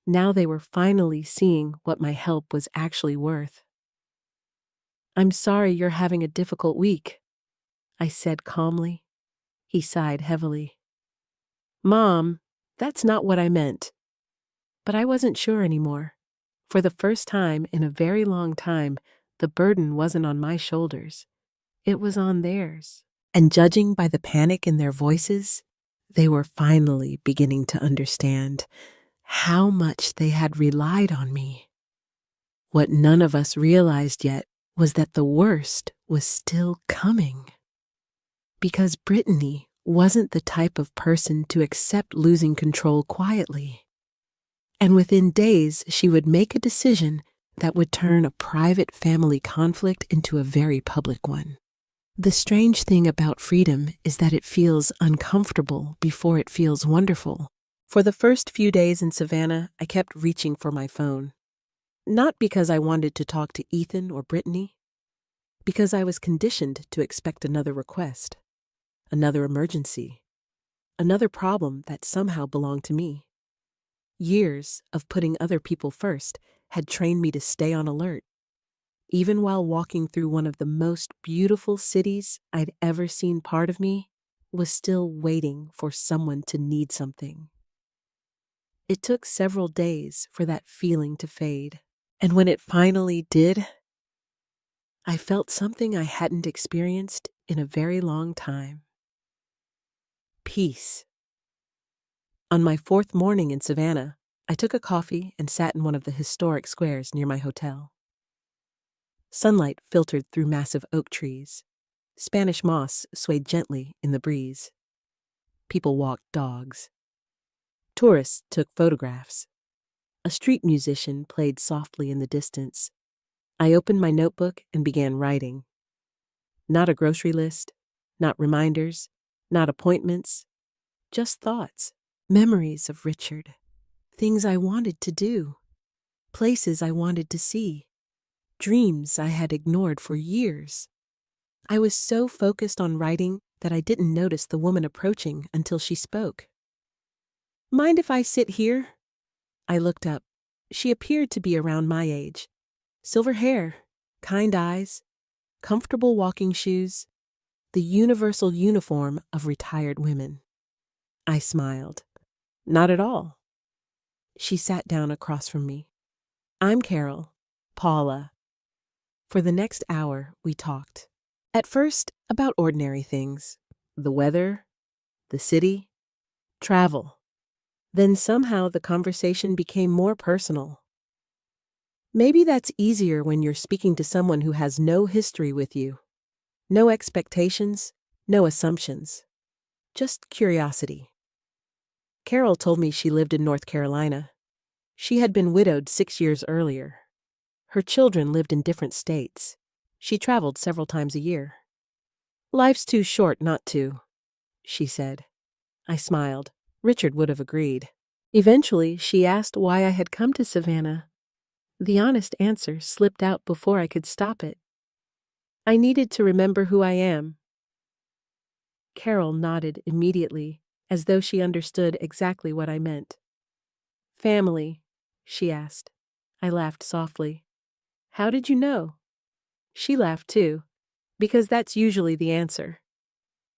Now they were finally seeing what my help was actually worth. "I'm sorry you're having a difficult week," I said calmly. He sighed heavily. "Mom, that's not what I meant." But I wasn't sure anymore. For the first time in a very long time, the burden wasn't on my shoulders. It was on theirs. And judging by the panic in their voices, they were finally beginning to understand how much they had relied on me. What none of us realized yet was that the worst was still coming. Because Brittany wasn't the type of person to accept losing control quietly. And within days, she would make a decision that would turn a private family conflict into a very public one. The strange thing about freedom is that it feels uncomfortable before it feels wonderful. For the first few days in Savannah, I kept reaching for my phone. Not because I wanted to talk to Ethan or Brittany, because I was conditioned to expect another request, another emergency, another problem that somehow belonged to me. Years of putting other people first had trained me to stay on alert. Even while walking through one of the most beautiful cities I'd ever seen, part of me was still waiting for someone to need something. It took several days for that feeling to fade. And when it finally did, I felt something I hadn't experienced in a very long time. Peace. On my fourth morning in Savannah, I took a coffee and sat in one of the historic squares near my hotel. Sunlight filtered through massive oak trees. Spanish moss swayed gently in the breeze. People walked dogs. Tourists took photographs. A street musician played softly in the distance. I opened my notebook and began writing. Not a grocery list, not reminders, not appointments, just thoughts, memories of Richard, things I wanted to do, places I wanted to see, dreams I had ignored for years. I was so focused on writing that I didn't notice the woman approaching until she spoke. "Mind if I sit here?" I looked up. She appeared to be around my age. Silver hair, kind eyes, comfortable walking shoes, the universal uniform of retired women. I smiled. "Not at all." She sat down across from me. "I'm Carol, Paula." For the next hour, we talked. At first, about ordinary things. The weather, the city, travel. Then somehow the conversation became more personal. Maybe that's easier when you're speaking to someone who has no history with you. No expectations, no assumptions. Just curiosity. Carol told me she lived in North Carolina. She had been widowed 6 years earlier. Her children lived in different states. She traveled several times a year. "Life's too short not to," she said. I smiled. Richard would have agreed. Eventually, she asked why I had come to Savannah. The honest answer slipped out before I could stop it. "I needed to remember who I am." Carol nodded immediately, as though she understood exactly what I meant. "Family?" she asked. I laughed softly. "How did you know?" She laughed too, because that's usually the answer.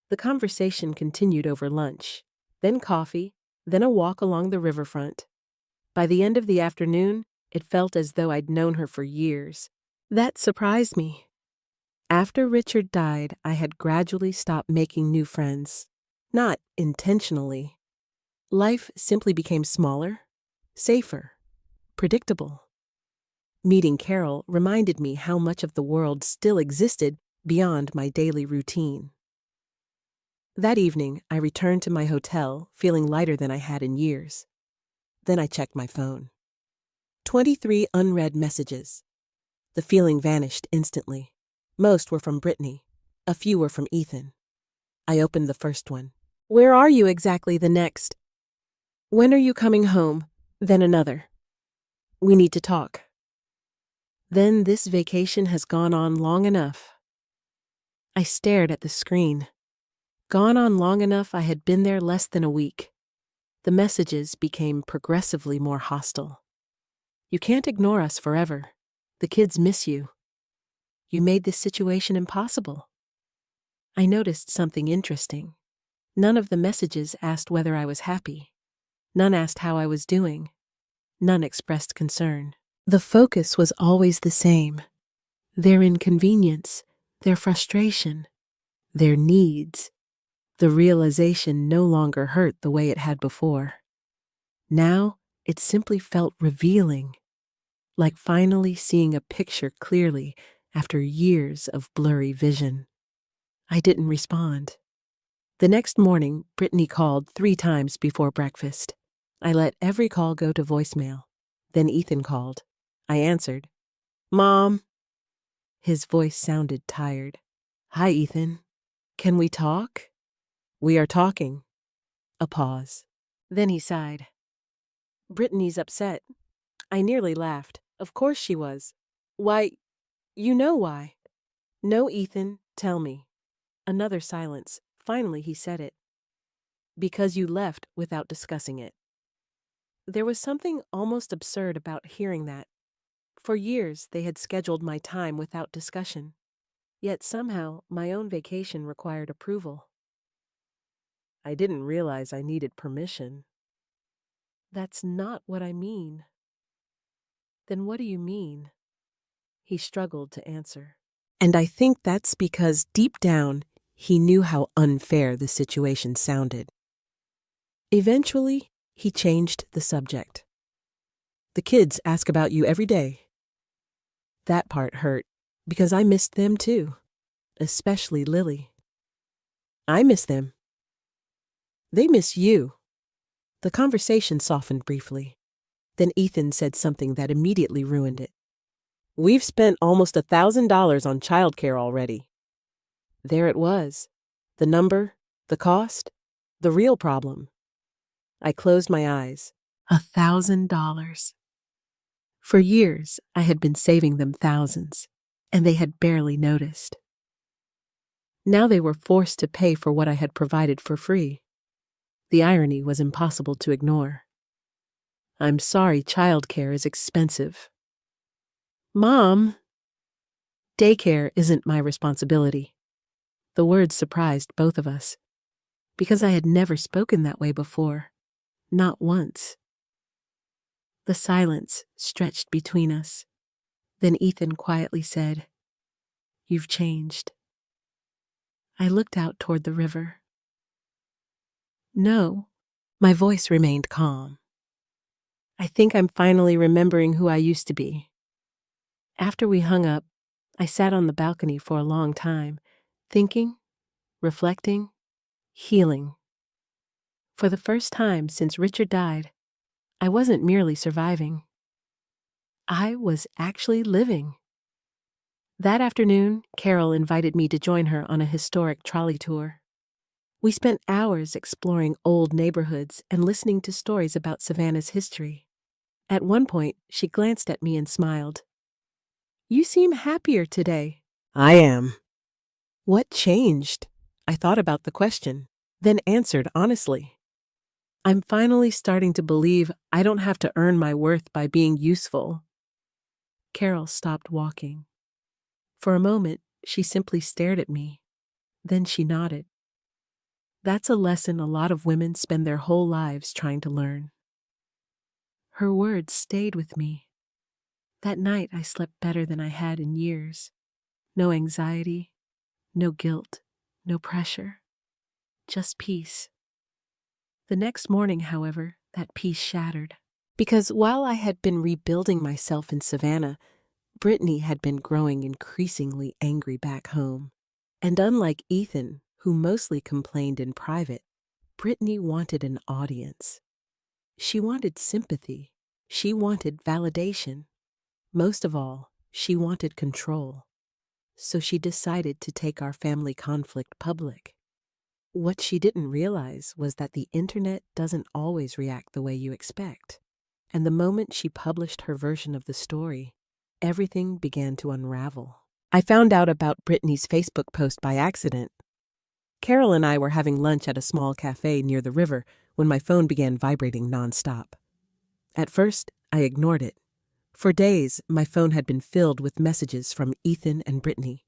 The conversation continued over lunch, then coffee, then a walk along the riverfront. By the end of the afternoon, it felt as though I'd known her for years. That surprised me. After Richard died, I had gradually stopped making new friends. Not intentionally. Life simply became smaller, safer, predictable. Meeting Carol reminded me how much of the world still existed beyond my daily routine. That evening, I returned to my hotel, feeling lighter than I had in years. Then I checked my phone. 23 unread messages. The feeling vanished instantly. Most were from Brittany. A few were from Ethan. I opened the first one. "Where are you exactly?" The next. "When are you coming home?" Then another. "We need to talk." Then "This vacation has gone on long enough." I stared at the screen. Gone on long enough I had been there less than a week. The messages became progressively more hostile. "You can't ignore us forever. The kids miss you. You made this situation impossible." I noticed something interesting. None of the messages asked whether I was happy. None asked how I was doing. None expressed concern. The focus was always the same. Their inconvenience, their frustration, their needs. The realization no longer hurt the way it had before. Now, it simply felt revealing, like finally seeing a picture clearly after years of blurry vision. I didn't respond. The next morning, Brittany called 3 times before breakfast. I let every call go to voicemail. Then Ethan called. I answered. "Mom." His voice sounded tired. "Hi, Ethan. Can we talk?" "We are talking." A pause. Then he sighed. "Brittany's upset." I nearly laughed. Of course she was. "Why, you know why." "No, Ethan, tell me." Another silence. Finally he said it. "Because you left without discussing it." There was something almost absurd about hearing that. For years, they had scheduled my time without discussion. Yet somehow, my own vacation required approval. I didn't realize I needed permission. That's not what I mean. Then what do you mean? He struggled to answer. And I think that's because deep down, he knew how unfair the situation sounded. Eventually, he changed the subject. The kids ask about you every day. That part hurt, because I missed them too, especially Lily. I miss them. They miss you. The conversation softened briefly. Then Ethan said something that immediately ruined it. We've spent almost $1,000 on childcare already. There it was. The number, the cost, the real problem. I closed my eyes. $1,000. For years, I had been saving them thousands, and they had barely noticed. Now they were forced to pay for what I had provided for free. The irony was impossible to ignore. I'm sorry childcare is expensive. Mom! Daycare isn't my responsibility. The words surprised both of us, because I had never spoken that way before, not once. The silence stretched between us. Then Ethan quietly said, You've changed. I looked out toward the river. No, my voice remained calm. I think I'm finally remembering who I used to be. After we hung up, I sat on the balcony for a long time, thinking, reflecting, healing. For the first time since Richard died, I wasn't merely surviving. I was actually living. That afternoon, Carol invited me to join her on a historic trolley tour. We spent hours exploring old neighborhoods and listening to stories about Savannah's history. At one point, she glanced at me and smiled. You seem happier today. I am. What changed? I thought about the question, then answered honestly. I'm finally starting to believe I don't have to earn my worth by being useful. Carol stopped walking. For a moment, she simply stared at me. Then she nodded. That's a lesson a lot of women spend their whole lives trying to learn. Her words stayed with me. That night, I slept better than I had in years. No anxiety, no guilt, no pressure, just peace. The next morning, however, that peace shattered. Because while I had been rebuilding myself in Savannah, Brittany had been growing increasingly angry back home. And unlike Ethan, who mostly complained in private, Brittany wanted an audience. She wanted sympathy. She wanted validation. Most of all, she wanted control. So she decided to take our family conflict public. What she didn't realize was that the internet doesn't always react the way you expect. And the moment she published her version of the story, everything began to unravel. I found out about Brittany's Facebook post by accident. Carol and I were having lunch at a small cafe near the river when my phone began vibrating nonstop. At first, I ignored it. For days, my phone had been filled with messages from Ethan and Brittany.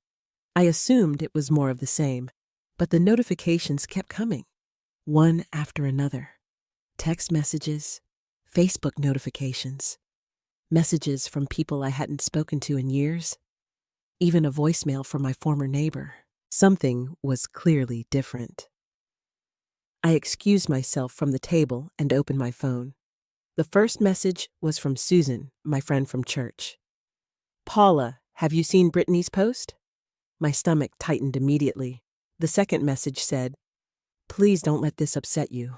I assumed it was more of the same, but the notifications kept coming, one after another. Text messages, Facebook notifications, messages from people I hadn't spoken to in years, even a voicemail from my former neighbor. Something was clearly different. I excused myself from the table and opened my phone. The first message was from Susan, my friend from church. Paula, have you seen Brittany's post? My stomach tightened immediately. The second message said, Please don't let this upset you.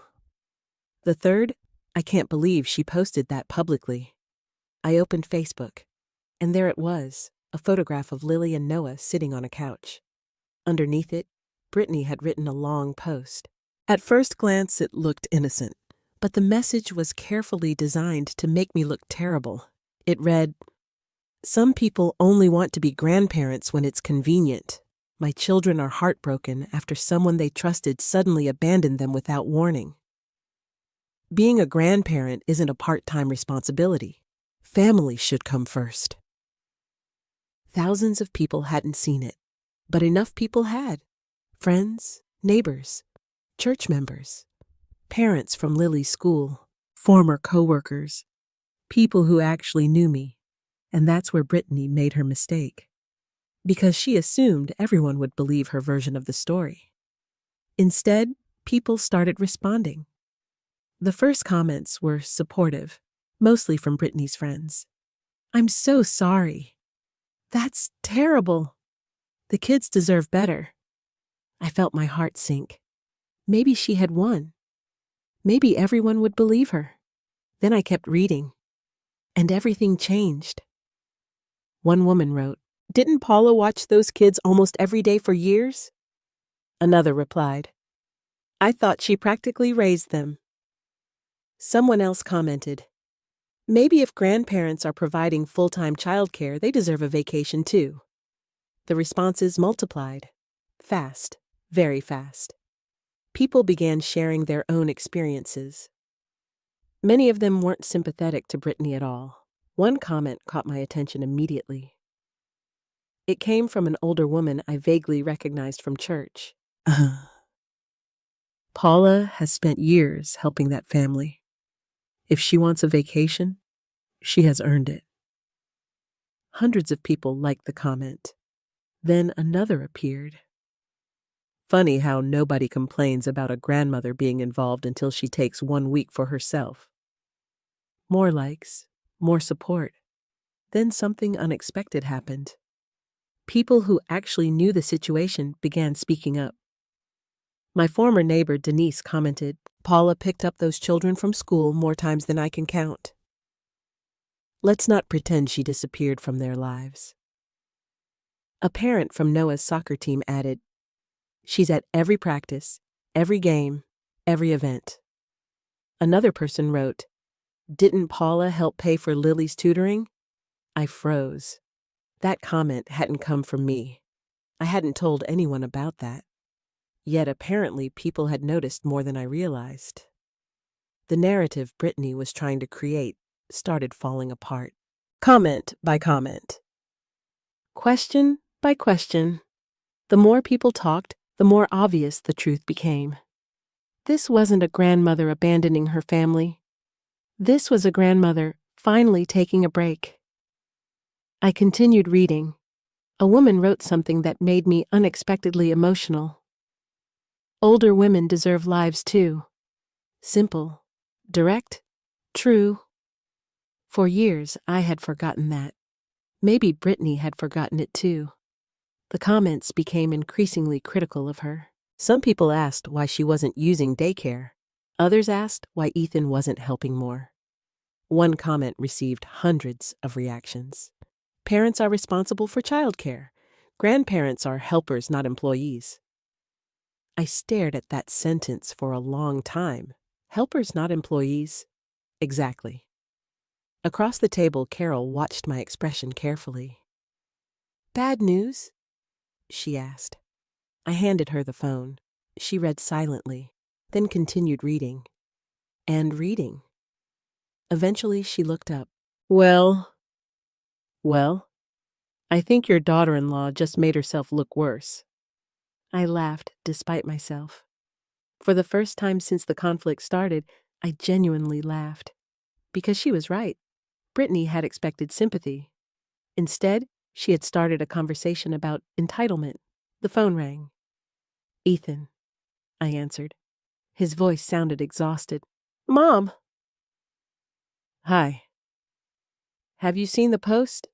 The third, I can't believe she posted that publicly. I opened Facebook, and there it was, a photograph of Lily and Noah sitting on a couch. Underneath it, Brittany had written a long post. At first glance, it looked innocent, but the message was carefully designed to make me look terrible. It read, Some people only want to be grandparents when it's convenient. My children are heartbroken after someone they trusted suddenly abandoned them without warning. Being a grandparent isn't a part-time responsibility. Family should come first. Thousands of people hadn't seen it, but enough people had. Friends, neighbors, church members, parents from Lily's school, former coworkers, people who actually knew me. And that's where Brittany made her mistake. Because she assumed everyone would believe her version of the story. Instead, people started responding. The first comments were supportive, mostly from Brittany's friends. "I'm so sorry. That's terrible. The kids deserve better." I felt my heart sink. Maybe she had won. Maybe everyone would believe her. Then I kept reading. And everything changed. One woman wrote, "Didn't Paula watch those kids almost every day for years?" Another replied, "I thought she practically raised them." Someone else commented, "Maybe if grandparents are providing full-time childcare, they deserve a vacation too." The responses multiplied. Fast, very fast. People began sharing their own experiences. Many of them weren't sympathetic to Brittany at all. One comment caught my attention immediately. It came from an older woman I vaguely recognized from church. "Paula has spent years helping that family. If she wants a vacation, she has earned it." Hundreds of people liked the comment. Then another appeared. "Funny how nobody complains about a grandmother being involved until she takes 1 week for herself." More likes, more support. Then something unexpected happened. People who actually knew the situation began speaking up. My former neighbor, Denise, commented, "Paula picked up those children from school more times than I can count. Let's not pretend she disappeared from their lives." A parent from Noah's soccer team added, "She's at every practice, every game, every event." Another person wrote, "Didn't Paula help pay for Lily's tutoring?" I froze. That comment hadn't come from me. I hadn't told anyone about that. Yet apparently people had noticed more than I realized. The narrative Brittany was trying to create started falling apart. Comment by comment. Question by question. The more people talked, the more obvious the truth became. This wasn't a grandmother abandoning her family. This was a grandmother finally taking a break. I continued reading. A woman wrote something that made me unexpectedly emotional. "Older women deserve lives too. Simple, direct, true." For years, I had forgotten that. Maybe Brittany had forgotten it too. The comments became increasingly critical of her. Some people asked why she wasn't using daycare. Others asked why Ethan wasn't helping more. One comment received hundreds of reactions. "Parents are responsible for childcare. Grandparents are helpers, not employees." I stared at that sentence for a long time. Helpers, not employees. Exactly. Across the table, Carol watched my expression carefully. "Bad news?" she asked. I handed her the phone. She read silently, then continued reading. And reading. Eventually, she looked up. Well, I think your daughter-in-law just made herself look worse." I laughed despite myself. For the first time since the conflict started, I genuinely laughed. Because she was right. Brittany had expected sympathy. Instead, she had started a conversation about entitlement. The phone rang. "Ethan," I answered. His voice sounded exhausted. "Mom." "Hi. Have you seen the post?"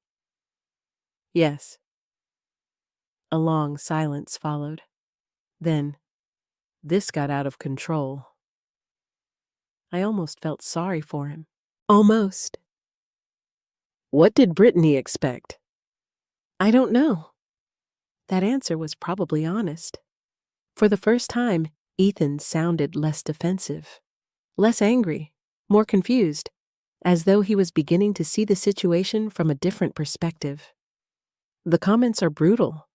"Yes." A long silence followed. Then, "This got out of control." I almost felt sorry for him. Almost. "What did Brittany expect?" "I don't know." That answer was probably honest. For the first time, Ethan sounded less defensive, less angry, more confused, as though he was beginning to see the situation from a different perspective. The comments are brutal.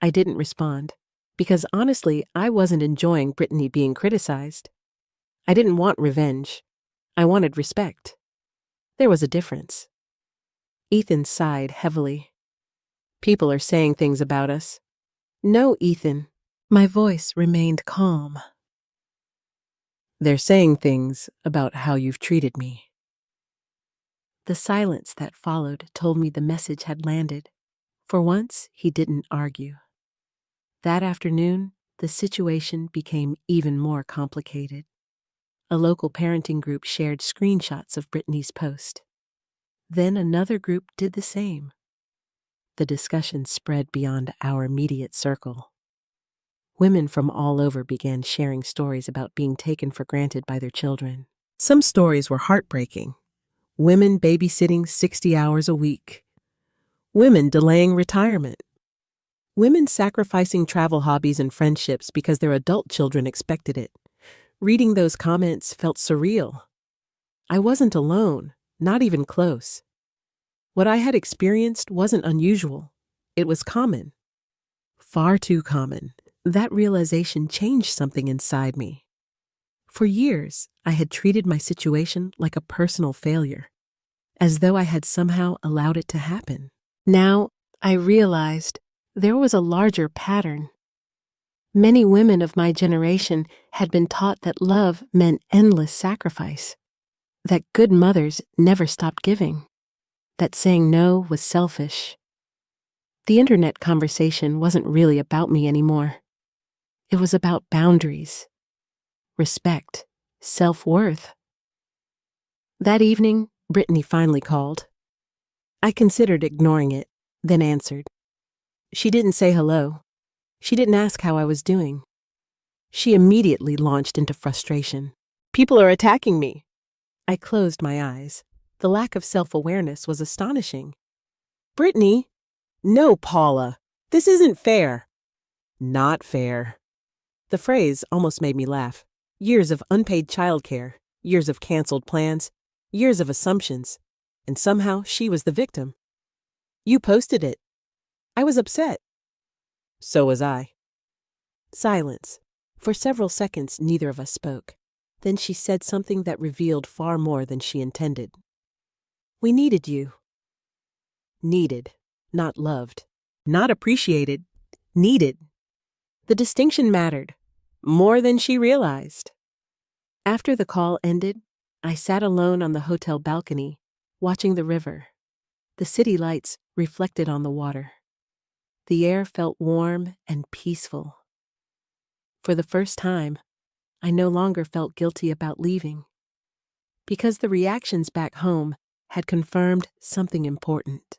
I didn't respond, because honestly, I wasn't enjoying Brittany being criticized. I didn't want revenge. I wanted respect. There was a difference. Ethan sighed heavily. People are saying things about us. No, Ethan. My voice remained calm. They're saying things about how you've treated me. The silence that followed told me the message had landed. For once, he didn't argue. That afternoon, the situation became even more complicated. A local parenting group shared screenshots of Brittany's post. Then another group did the same. The discussion spread beyond our immediate circle. Women from all over began sharing stories about being taken for granted by their children. Some stories were heartbreaking. Women babysitting 60 hours a week. Women delaying retirement. Women sacrificing travel hobbies and friendships because their adult children expected it. Reading those comments felt surreal. I wasn't alone, not even close. What I had experienced wasn't unusual. It was common. Far too common. That realization changed something inside me. For years, I had treated my situation like a personal failure, as though I had somehow allowed it to happen. Now, I realized there was a larger pattern. Many women of my generation had been taught that love meant endless sacrifice, that good mothers never stopped giving, that saying no was selfish. The internet conversation wasn't really about me anymore. It was about boundaries, respect, self-worth. That evening, Brittany finally called. I considered ignoring it, then answered. She didn't say hello. She didn't ask how I was doing. She immediately launched into frustration. People are attacking me. I closed my eyes. The lack of self-awareness was astonishing. Brittany? No, Paula. This isn't fair. Not fair. The phrase almost made me laugh. Years of unpaid childcare, years of canceled plans, years of assumptions, and somehow she was the victim. You posted it. I was upset. So was I. Silence. For several seconds, neither of us spoke. Then she said something that revealed far more than she intended. We needed you. Needed, not loved. Not appreciated. Needed. The distinction mattered, more than she realized. After the call ended, I sat alone on the hotel balcony, watching the river. The city lights reflected on the water. The air felt warm and peaceful. For the first time, I no longer felt guilty about leaving, because the reactions back home had confirmed something important.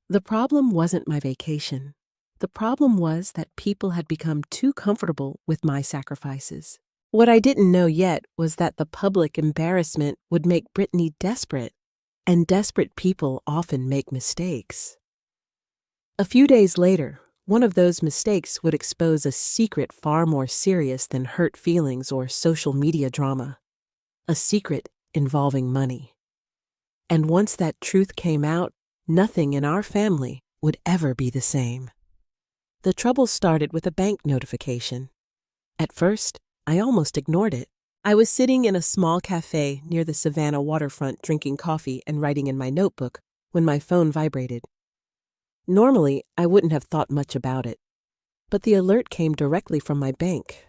The problem wasn't my vacation. The problem was that people had become too comfortable with my sacrifices. What I didn't know yet was that the public embarrassment would make Brittany desperate, and desperate people often make mistakes. A few days later, one of those mistakes would expose a secret far more serious than hurt feelings or social media drama. A secret involving money. And once that truth came out, nothing in our family would ever be the same. The trouble started with a bank notification. At first, I almost ignored it. I was sitting in a small cafe near the Savannah waterfront drinking coffee and writing in my notebook when my phone vibrated. Normally, I wouldn't have thought much about it, but the alert came directly from my bank.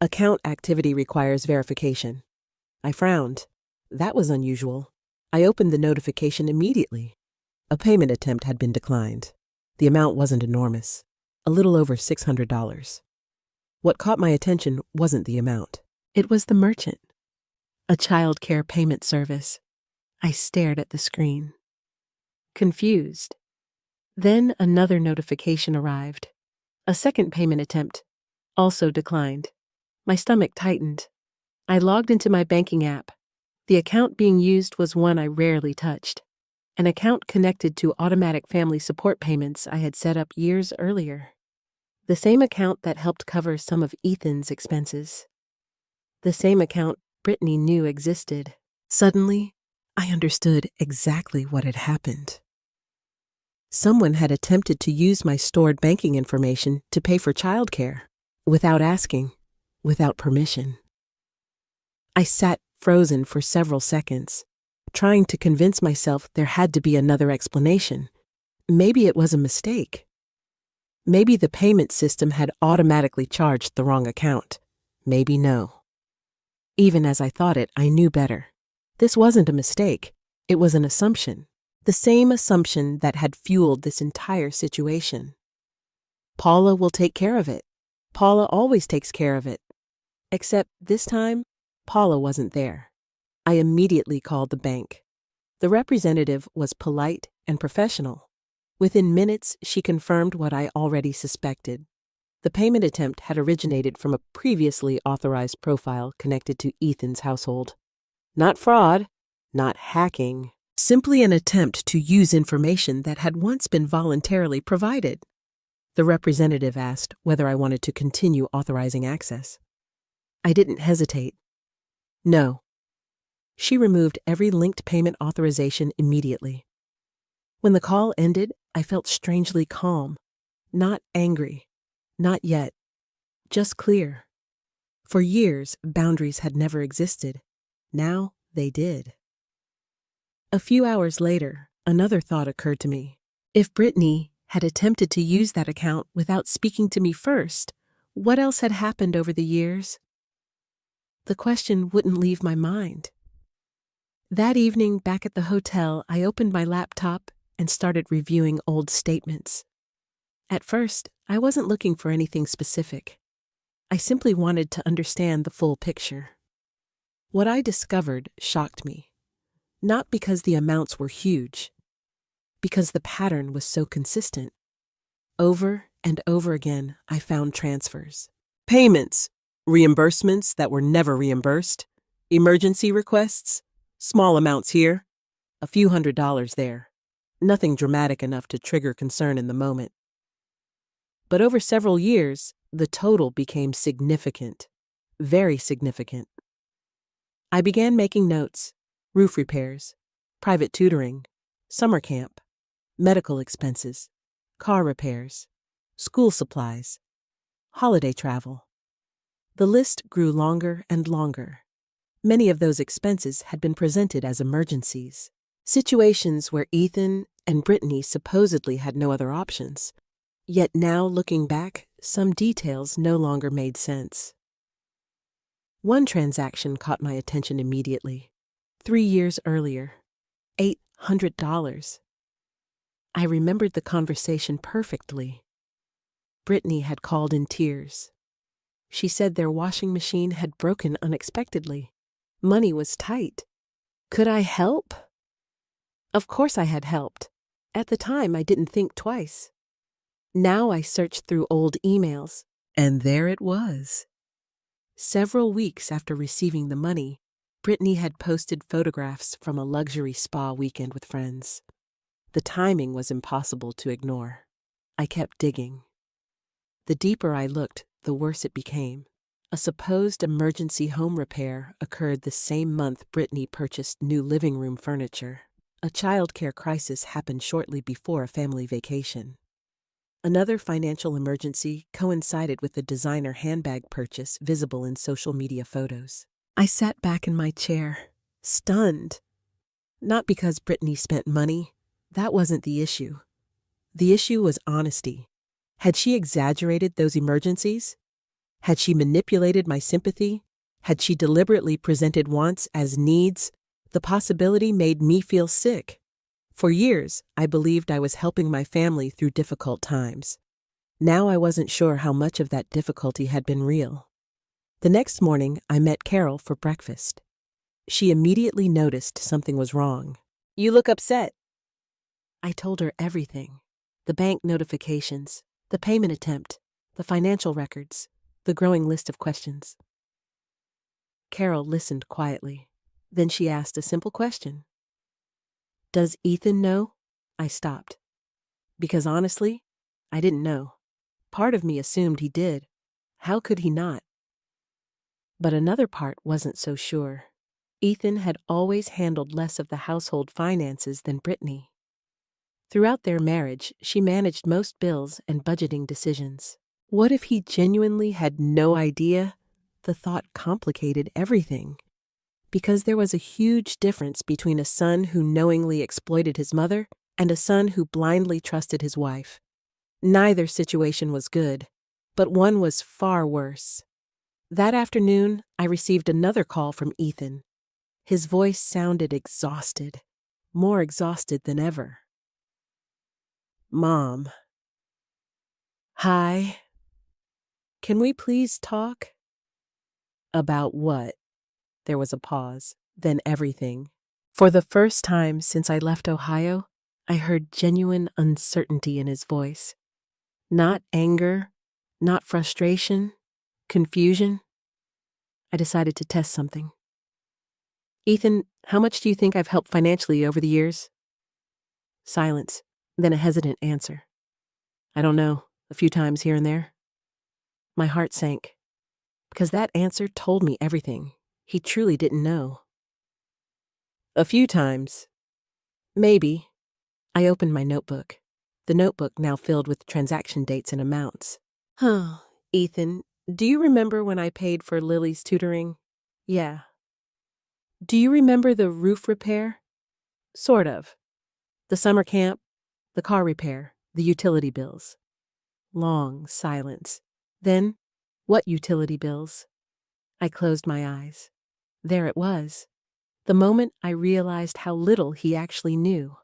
Account activity requires verification. I frowned. That was unusual. I opened the notification immediately. A payment attempt had been declined. The amount wasn't enormous, a little over $600. What caught my attention wasn't the amount. It was the merchant. A child care payment service. I stared at the screen, confused. Then another notification arrived. A second payment attempt, also declined. My stomach tightened. I logged into my banking app. The account being used was one I rarely touched. An account connected to automatic family support payments I had set up years earlier. The same account that helped cover some of Ethan's expenses. The same account Brittany knew existed. Suddenly, I understood exactly what had happened. Someone had attempted to use my stored banking information to pay for childcare, without asking, without permission. I sat frozen for several seconds, trying to convince myself there had to be another explanation, Maybe it was a mistake. Maybe the payment system had automatically charged the wrong account. Maybe no. Even as I thought it, I knew better. This wasn't a mistake. It was an assumption. The same assumption that had fueled this entire situation. Paula will take care of it. Paula always takes care of it. Except this time, Paula wasn't there. I immediately called the bank. The representative was polite and professional. Within minutes, she confirmed what I already suspected. The payment attempt had originated from a previously authorized profile connected to Ethan's household. Not fraud, not hacking, simply an attempt to use information that had once been voluntarily provided. The representative asked whether I wanted to continue authorizing access. I didn't hesitate. No. She removed every linked payment authorization immediately. When the call ended, I felt strangely calm. Not angry. Not yet. Just clear. For years, boundaries had never existed. Now they did. A few hours later, another thought occurred to me. If Brittany had attempted to use that account without speaking to me first, what else had happened over the years? The question wouldn't leave my mind. That evening, back at the hotel, I opened my laptop and started reviewing old statements. At first, I wasn't looking for anything specific. I simply wanted to understand the full picture. What I discovered shocked me. Not because the amounts were huge, because the pattern was so consistent. Over and over again, I found transfers. Payments, reimbursements that were never reimbursed, emergency requests, small amounts here, a few $100s there. Nothing dramatic enough to trigger concern in the moment. But over several years, the total became significant, very significant. I began making notes: roof repairs, private tutoring, summer camp, medical expenses, car repairs, school supplies, holiday travel. The list grew longer and longer. Many of those expenses had been presented as emergencies, situations where Ethan and Brittany supposedly had no other options. Yet now, looking back, some details no longer made sense. One transaction caught my attention immediately. 3 years earlier, $800. I remembered the conversation perfectly. Brittany had called in tears. She said their washing machine had broken unexpectedly. Money was tight. Could I help? Of course I had helped. At the time, I didn't think twice. Now I searched through old emails, and there it was. Several weeks after receiving the money, Brittany had posted photographs from a luxury spa weekend with friends. The timing was impossible to ignore. I kept digging. The deeper I looked, the worse it became. A supposed emergency home repair occurred the same month Brittany purchased new living room furniture. A childcare crisis happened shortly before a family vacation. Another financial emergency coincided with the designer handbag purchase visible in social media photos. I sat back in my chair, stunned. Not because Brittany spent money. That wasn't the issue. The issue was honesty. Had she exaggerated those emergencies? Had she manipulated my sympathy? Had she deliberately presented wants as needs? The possibility made me feel sick. For years, I believed I was helping my family through difficult times. Now I wasn't sure how much of that difficulty had been real. The next morning, I met Carol for breakfast. She immediately noticed something was wrong. "You look upset." I told her everything. The bank notifications, the payment attempt, the financial records, the growing list of questions. Carol listened quietly. Then she asked a simple question. "Does Ethan know?" I stopped. Because honestly, I didn't know. Part of me assumed he did. How could he not? But another part wasn't so sure. Ethan had always handled less of the household finances than Brittany. Throughout their marriage, she managed most bills and budgeting decisions. What if he genuinely had no idea? The thought complicated everything. Because there was a huge difference between a son who knowingly exploited his mother and a son who blindly trusted his wife. Neither situation was good, but one was far worse. That afternoon, I received another call from Ethan. His voice sounded exhausted, more exhausted than ever. Mom. Hi. Can we please talk? About what? There was a pause, then everything. For the first time since I left Ohio, I heard genuine uncertainty in his voice. Not anger, not frustration, confusion. I decided to test something. Ethan, how much do you think I've helped financially over the years? Silence, then a hesitant answer. I don't know, a few times here and there. My heart sank, because that answer told me everything. He truly didn't know. A few times. Maybe. I opened my notebook, the notebook now filled with transaction dates and amounts. Ethan, do you remember when I paid for Lily's tutoring? Yeah. Do you remember the roof repair? Sort of. The summer camp, the car repair, the utility bills. Long silence. Then, what utility bills? I closed my eyes. There it was. The moment I realized how little he actually knew.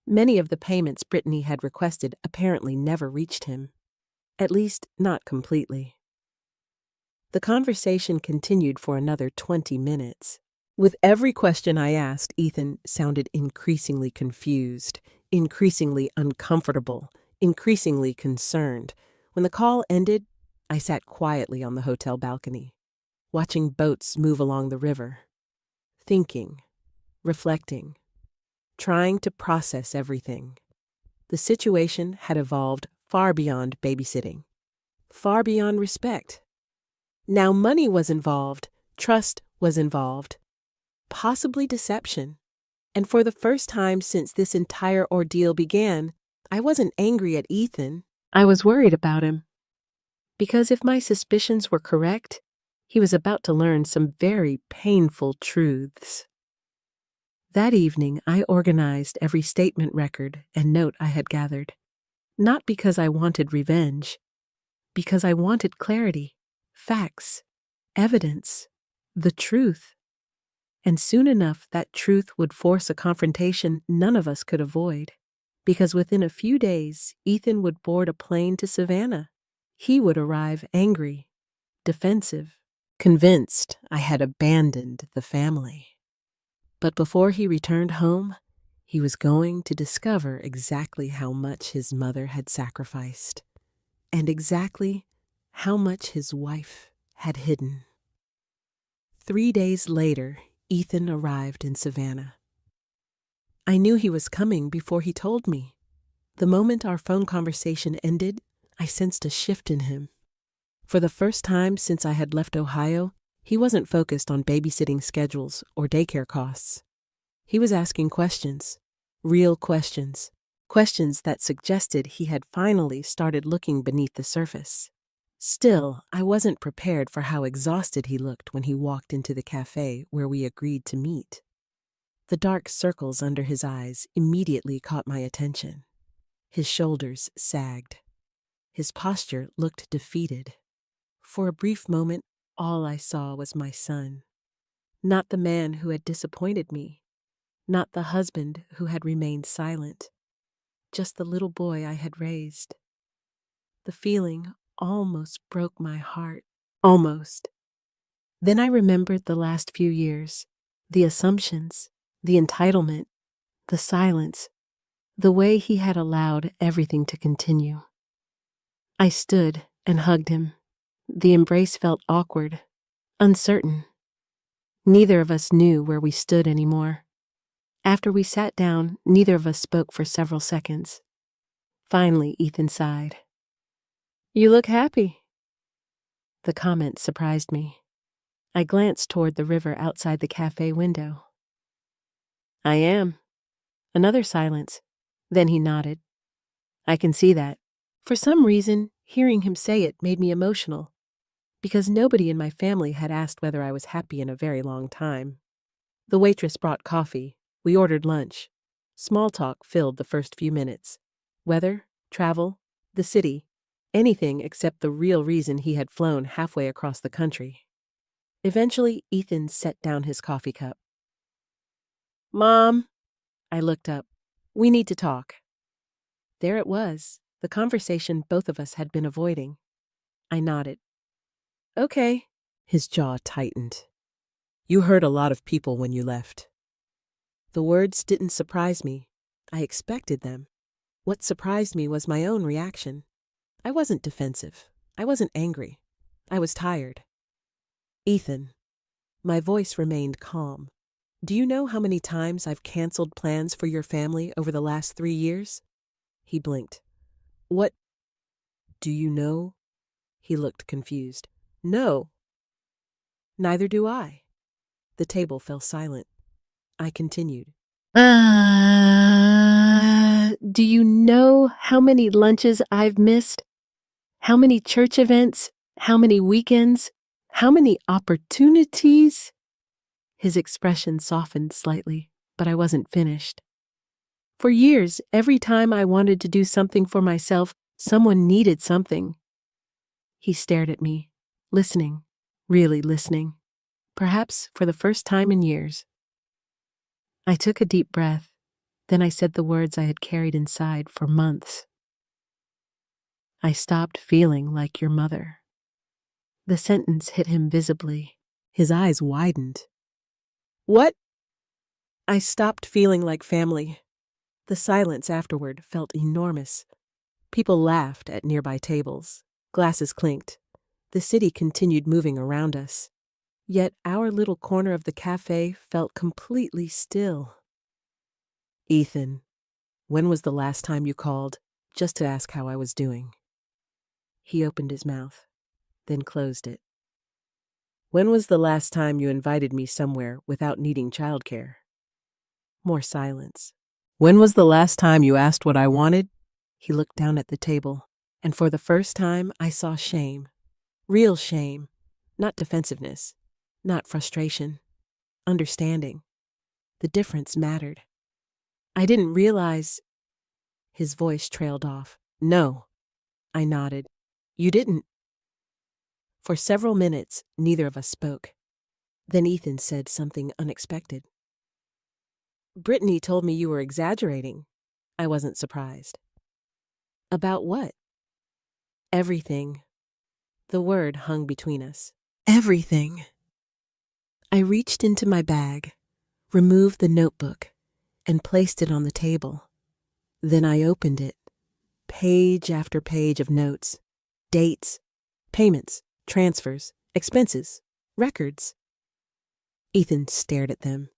Many of the payments Brittany had requested apparently never reached him. At least, not completely. The conversation continued for another 20 minutes. With every question I asked, Ethan sounded increasingly confused, increasingly uncomfortable, increasingly concerned. When the call ended, I sat quietly on the hotel balcony, watching boats move along the river, thinking, reflecting, trying to process everything. The situation had evolved far beyond babysitting, far beyond respect. Now money was involved, trust was involved, possibly deception. And for the first time since this entire ordeal began, I wasn't angry at Ethan. I was worried about him. Because if my suspicions were correct, he was about to learn some very painful truths. That evening, I organized every statement record and note I had gathered. Not because I wanted revenge, because I wanted clarity, facts, evidence, the truth. And soon enough, that truth would force a confrontation none of us could avoid. Because within a few days, Ethan would board a plane to Savannah. He would arrive angry, defensive, convinced I had abandoned the family. But before he returned home, he was going to discover exactly how much his mother had sacrificed, and exactly how much his wife had hidden. 3 days later, Ethan arrived in Savannah. I knew he was coming before he told me. The moment our phone conversation ended, I sensed a shift in him. For the first time since I had left Ohio, he wasn't focused on babysitting schedules or daycare costs. He was asking questions, real questions, questions that suggested he had finally started looking beneath the surface. Still, I wasn't prepared for how exhausted he looked when he walked into the cafe where we agreed to meet. The dark circles under his eyes immediately caught my attention. His shoulders sagged. His posture looked defeated. For a brief moment, all I saw was my son. Not the man who had disappointed me. Not the husband who had remained silent. Just the little boy I had raised. The feeling almost broke my heart. Almost. Then I remembered the last few years, the assumptions, the entitlement, the silence, the way he had allowed everything to continue. I stood and hugged him. The embrace felt awkward, uncertain. Neither of us knew where we stood anymore. After we sat down, neither of us spoke for several seconds. Finally, Ethan sighed. "You look happy." The comment surprised me. I glanced toward the river outside the cafe window. "I am." Another silence. Then he nodded. "I can see that." For some reason, hearing him say it made me emotional, because nobody in my family had asked whether I was happy in a very long time. The waitress brought coffee. We ordered lunch. Small talk filled the first few minutes. Weather, travel, the city, anything except the real reason he had flown halfway across the country. Eventually, Ethan set down his coffee cup. "Mom," I looked up. "We need to talk." There it was, the conversation both of us had been avoiding. I nodded. "Okay." His jaw tightened. "You hurt a lot of people when you left." The words didn't surprise me. I expected them. What surprised me was my own reaction. I wasn't defensive. I wasn't angry. I was tired. "Ethan," my voice remained calm. "Do you know how many times I've canceled plans for your family over the last 3 years?" He blinked. "What? Do you know?" He looked confused. "No." "Neither do I." The table fell silent. I continued. Do you know how many lunches I've missed? How many church events? How many weekends? How many opportunities?" His expression softened slightly, but I wasn't finished. "For years, every time I wanted to do something for myself, someone needed something." He stared at me, listening, really listening, perhaps for the first time in years. I took a deep breath. Then I said the words I had carried inside for months. "I stopped feeling like your mother." The sentence hit him visibly. His eyes widened. "What?" "I stopped feeling like family." The silence afterward felt enormous. People laughed at nearby tables. Glasses clinked. The city continued moving around us. Yet our little corner of the cafe felt completely still. "Ethan, when was the last time you called, just to ask how I was doing?" He opened his mouth, then closed it. "When was the last time you invited me somewhere without needing childcare?" More silence. "When was the last time you asked what I wanted?" He looked down at the table, and for the first time I saw shame. Real shame. Not defensiveness. Not frustration. Understanding. The difference mattered. "I didn't realize—" His voice trailed off. "No." I nodded. "You didn't." For several minutes, neither of us spoke. Then Ethan said something unexpected. "Brittany told me you were exaggerating." I wasn't surprised. "About what?" "Everything." The word hung between us. Everything. I reached into my bag, removed the notebook, and placed it on the table. Then I opened it. Page after page of notes, dates, payments, transfers, expenses, records. Ethan stared at them.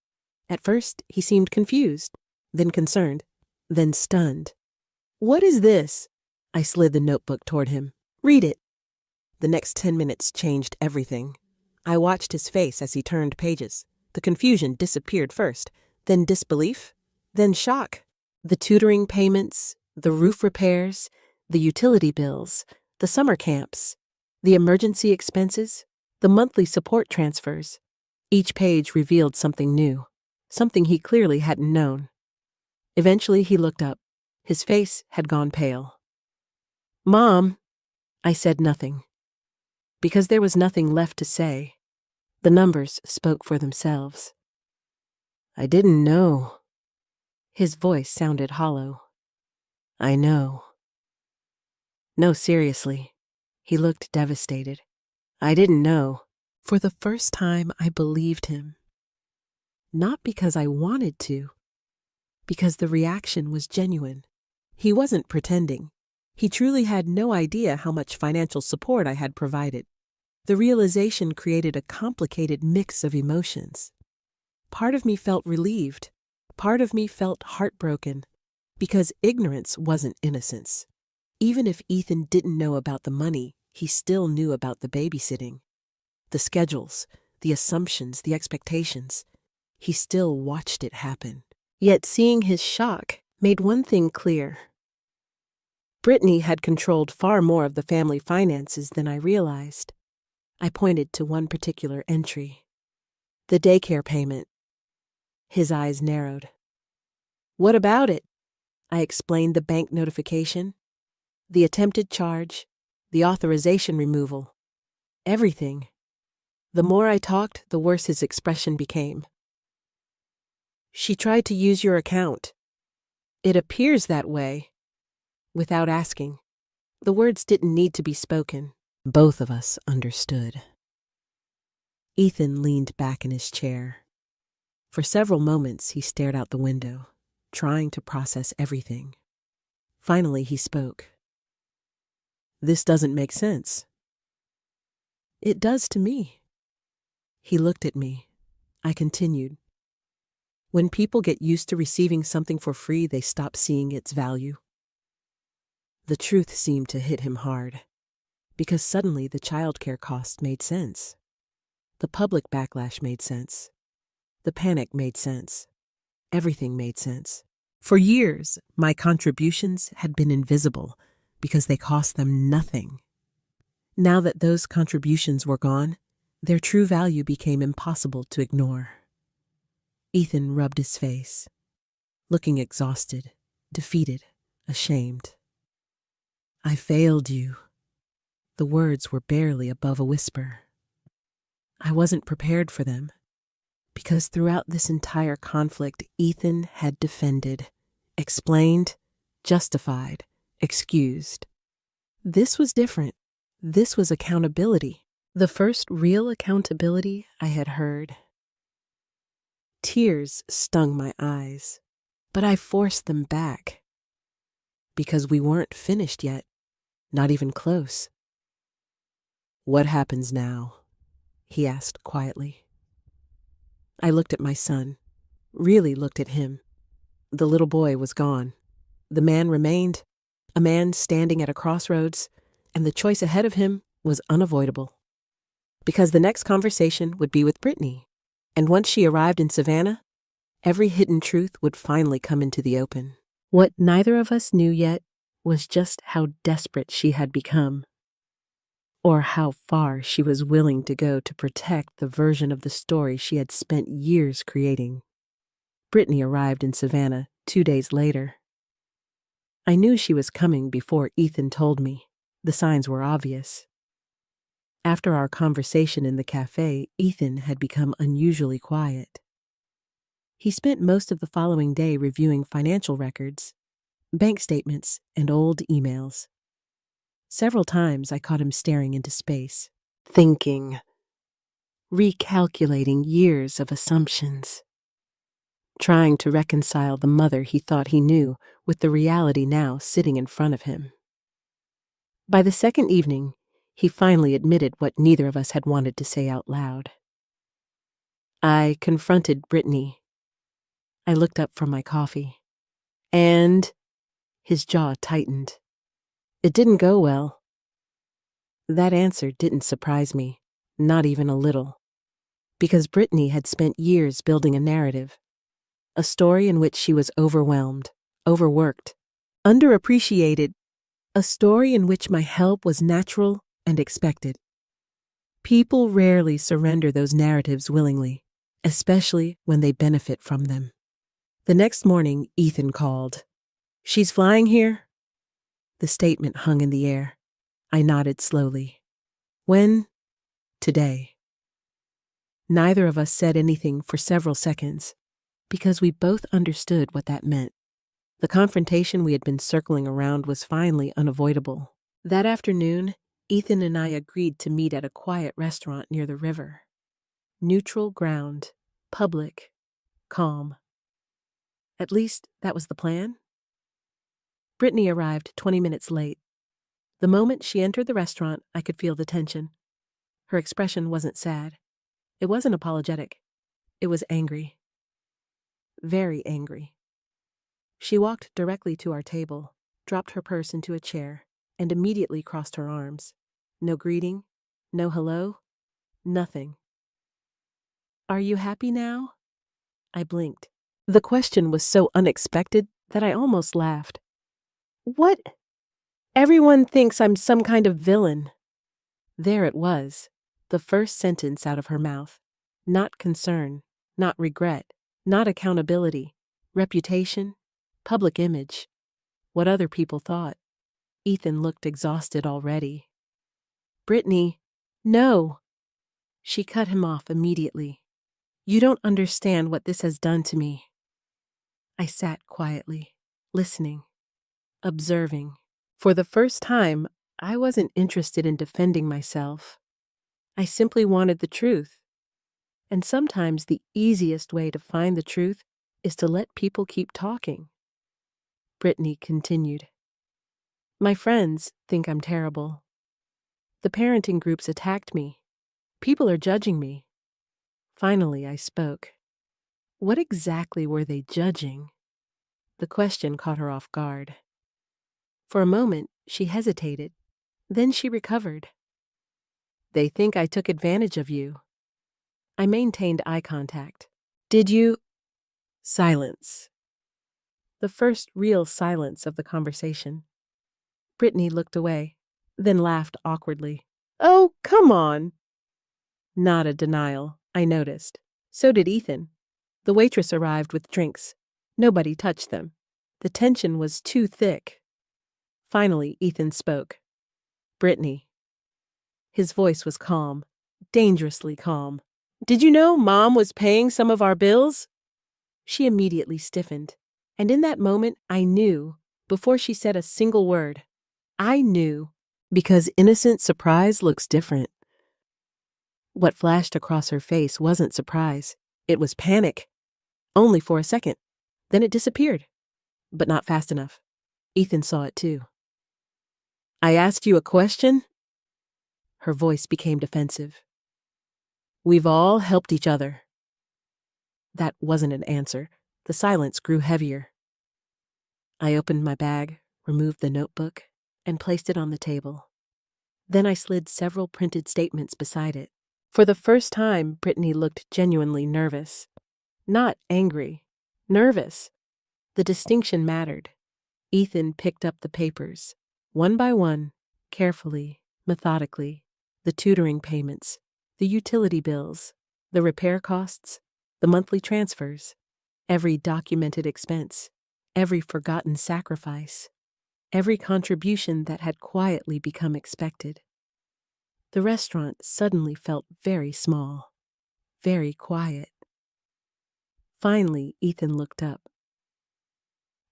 At first, he seemed confused, then concerned, then stunned. "What is this?" I slid the notebook toward him. "Read it." The next 10 minutes changed everything. I watched his face as he turned pages. The confusion disappeared first, then disbelief, then shock. The tutoring payments, the roof repairs, the utility bills, the summer camps, the emergency expenses, the monthly support transfers. Each page revealed something new, something he clearly hadn't known. Eventually he looked up. His face had gone pale. "Mom," I said nothing, because there was nothing left to say. The numbers spoke for themselves. "I didn't know." His voice sounded hollow. "I know." "No, seriously." He looked devastated. "I didn't know." For the first time, I believed him. Not because I wanted to, because the reaction was genuine. He wasn't pretending. He truly had no idea how much financial support I had provided. The realization created a complicated mix of emotions. Part of me felt relieved. Part of me felt heartbroken, because ignorance wasn't innocence. Even if Ethan didn't know about the money, he still knew about the babysitting. The schedules, the assumptions, the expectations. He still watched it happen. Yet seeing his shock made one thing clear. Brittany had controlled far more of the family finances than I realized. I pointed to one particular entry. The daycare payment. His eyes narrowed. What about it? I explained the bank notification, the attempted charge, the authorization removal, everything. The more I talked, the worse his expression became. She tried to use your account. It appears that way. Without asking. The words didn't need to be spoken. Both of us understood. Ethan leaned back in his chair. For several moments, he stared out the window, trying to process everything. Finally, he spoke. This doesn't make sense. It does to me. He looked at me. I continued. When people get used to receiving something for free, they stop seeing its value. The truth seemed to hit him hard, because suddenly the childcare costs made sense. The public backlash made sense. The panic made sense. Everything made sense. For years, my contributions had been invisible because they cost them nothing. Now that those contributions were gone, their true value became impossible to ignore. Ethan rubbed his face, looking exhausted, defeated, ashamed. I failed you. The words were barely above a whisper. I wasn't prepared for them, because throughout this entire conflict, Ethan had defended, explained, justified, excused. This was different. This was accountability. The first real accountability I had heard. Tears stung my eyes, but I forced them back. Because we weren't finished yet, not even close. What happens now? He asked quietly. I looked at my son, really looked at him. The little boy was gone. The man remained, a man standing at a crossroads, and the choice ahead of him was unavoidable. Because the next conversation would be with Brittany, and once she arrived in Savannah, every hidden truth would finally come into the open. What neither of us knew yet was just how desperate she had become, or how far she was willing to go to protect the version of the story she had spent years creating. Brittany arrived in Savannah 2 days later. I knew she was coming before Ethan told me. The signs were obvious. After our conversation in the cafe, Ethan had become unusually quiet. He spent most of the following day reviewing financial records, bank statements, and old emails. Several times I caught him staring into space, thinking, recalculating years of assumptions, trying to reconcile the mother he thought he knew with the reality now sitting in front of him. By the second evening, he finally admitted what neither of us had wanted to say out loud. I confronted Brittany. I looked up from my coffee, and his jaw tightened. It didn't go well. That answer didn't surprise me, not even a little, because Brittany had spent years building a narrative, a story in which she was overwhelmed, overworked, underappreciated, a story in which my help was natural and expected. People rarely surrender those narratives willingly, especially when they benefit from them. The next morning, Ethan called. She's flying here? The statement hung in the air. I nodded slowly. When? Today. Neither of us said anything for several seconds, because we both understood what that meant. The confrontation we had been circling around was finally unavoidable. That afternoon, Ethan and I agreed to meet at a quiet restaurant near the river. Neutral ground, public, calm. At least, that was the plan. Brittany arrived 20 minutes late. The moment she entered the restaurant, I could feel the tension. Her expression wasn't sad. It wasn't apologetic. It was angry. Very angry. She walked directly to our table, dropped her purse into a chair, and immediately crossed her arms. No greeting, no hello, nothing. Are you happy now? I blinked. The question was so unexpected that I almost laughed. What? Everyone thinks I'm some kind of villain. There it was, the first sentence out of her mouth. Not concern, not regret, not accountability, reputation, public image, what other people thought. Ethan looked exhausted already. Brittany, no. She cut him off immediately. You don't understand what this has done to me. I sat quietly, listening, observing. For the first time, I wasn't interested in defending myself. I simply wanted the truth. And sometimes the easiest way to find the truth is to let people keep talking. Brittany continued. My friends think I'm terrible. The parenting groups attacked me. People are judging me. Finally, I spoke. What exactly were they judging? The question caught her off guard. For a moment, she hesitated. Then she recovered. They think I took advantage of you. I maintained eye contact. Did you? Silence. The first real silence of the conversation. Brittany looked away, then laughed awkwardly. Oh, come on. Not a denial, I noticed. So did Ethan. The waitress arrived with drinks. Nobody touched them. The tension was too thick. Finally, Ethan spoke. Brittany. His voice was calm, dangerously calm. Did you know Mom was paying some of our bills? She immediately stiffened, and in that moment I knew, before she said a single word, I knew, because innocent surprise looks different. What flashed across her face wasn't surprise. It was panic. Only for a second. Then it disappeared. But not fast enough. Ethan saw it too. I asked you a question? Her voice became defensive. We've all helped each other. That wasn't an answer. The silence grew heavier. I opened my bag, removed the notebook, and placed it on the table. Then I slid several printed statements beside it. For the first time, Brittany looked genuinely nervous. Not angry. Nervous. The distinction mattered. Ethan picked up the papers, one by one, carefully, methodically. The tutoring payments, the utility bills, the repair costs, the monthly transfers, every documented expense, every forgotten sacrifice, every contribution that had quietly become expected. The restaurant suddenly felt very small, very quiet. Finally, Ethan looked up.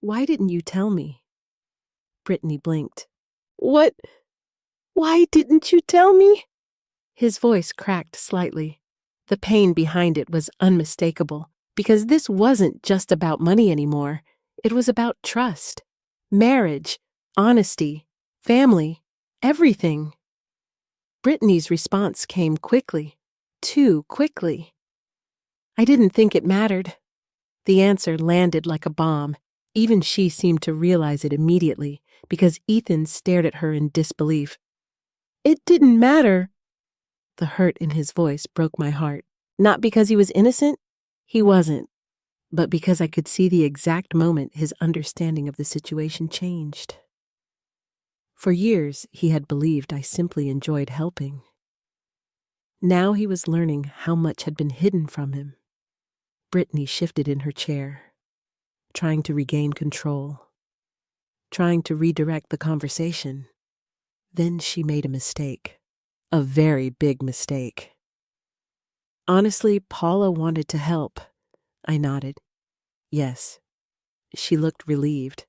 Why didn't you tell me? Brittany blinked. What? Why didn't you tell me? His voice cracked slightly. The pain behind it was unmistakable, because this wasn't just about money anymore. It was about trust, marriage, honesty, family, everything. Brittany's response came quickly, too quickly. I didn't think it mattered. The answer landed like a bomb. Even she seemed to realize it immediately, because Ethan stared at her in disbelief. It didn't matter. The hurt in his voice broke my heart. Not because he was innocent, he wasn't, but because I could see the exact moment his understanding of the situation changed. For years, he had believed I simply enjoyed helping. Now he was learning how much had been hidden from him. Brittany shifted in her chair, trying to regain control, trying to redirect the conversation. Then she made a mistake, a very big mistake. Honestly, Paula wanted to help. I nodded. Yes. She looked relieved.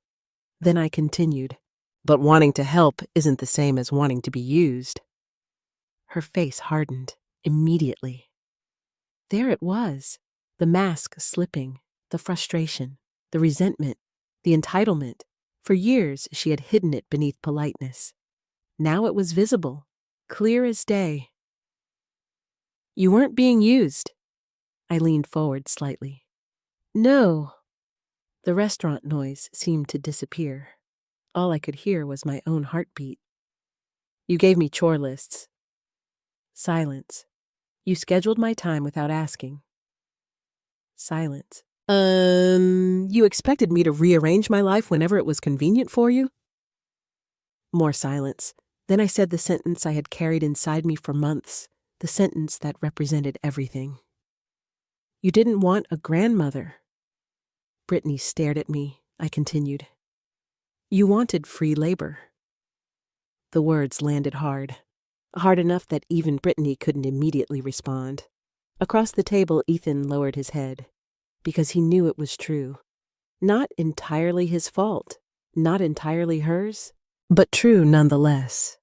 Then I continued. But wanting to help isn't the same as wanting to be used. Her face hardened immediately. There it was, the mask slipping, the frustration, the resentment, the entitlement. For years she had hidden it beneath politeness. Now it was visible, clear as day. You weren't being used. I leaned forward slightly. No. The restaurant noise seemed to disappear. All I could hear was my own heartbeat. You gave me chore lists. Silence. You scheduled my time without asking. Silence. You expected me to rearrange my life whenever it was convenient for you? More silence. Then I said the sentence I had carried inside me for months, the sentence that represented everything. You didn't want a grandmother. Brittany stared at me, I continued. You wanted free labor. The words landed hard enough that even Brittany couldn't immediately respond. Across the table, Ethan lowered his head, because he knew it was true. Not entirely his fault, not entirely hers, but true nonetheless.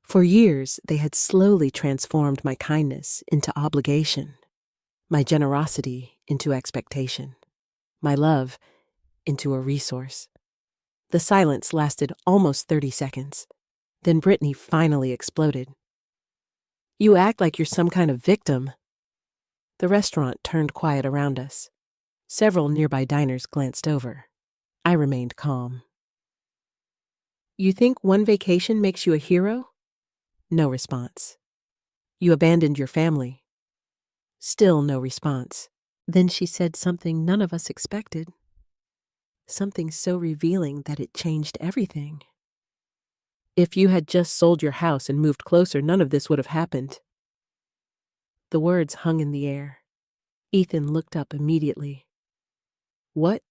For years, they had slowly transformed my kindness into obligation, my generosity into expectation, my love into a resource. The silence lasted almost 30 seconds. Then Brittany finally exploded. You act like you're some kind of victim. The restaurant turned quiet around us. Several nearby diners glanced over. I remained calm. You think one vacation makes you a hero? No response. You abandoned your family. Still no response. Then she said something none of us expected. Something so revealing that it changed everything. If you had just sold your house and moved closer, none of this would have happened. The words hung in the air. Ethan looked up immediately. What?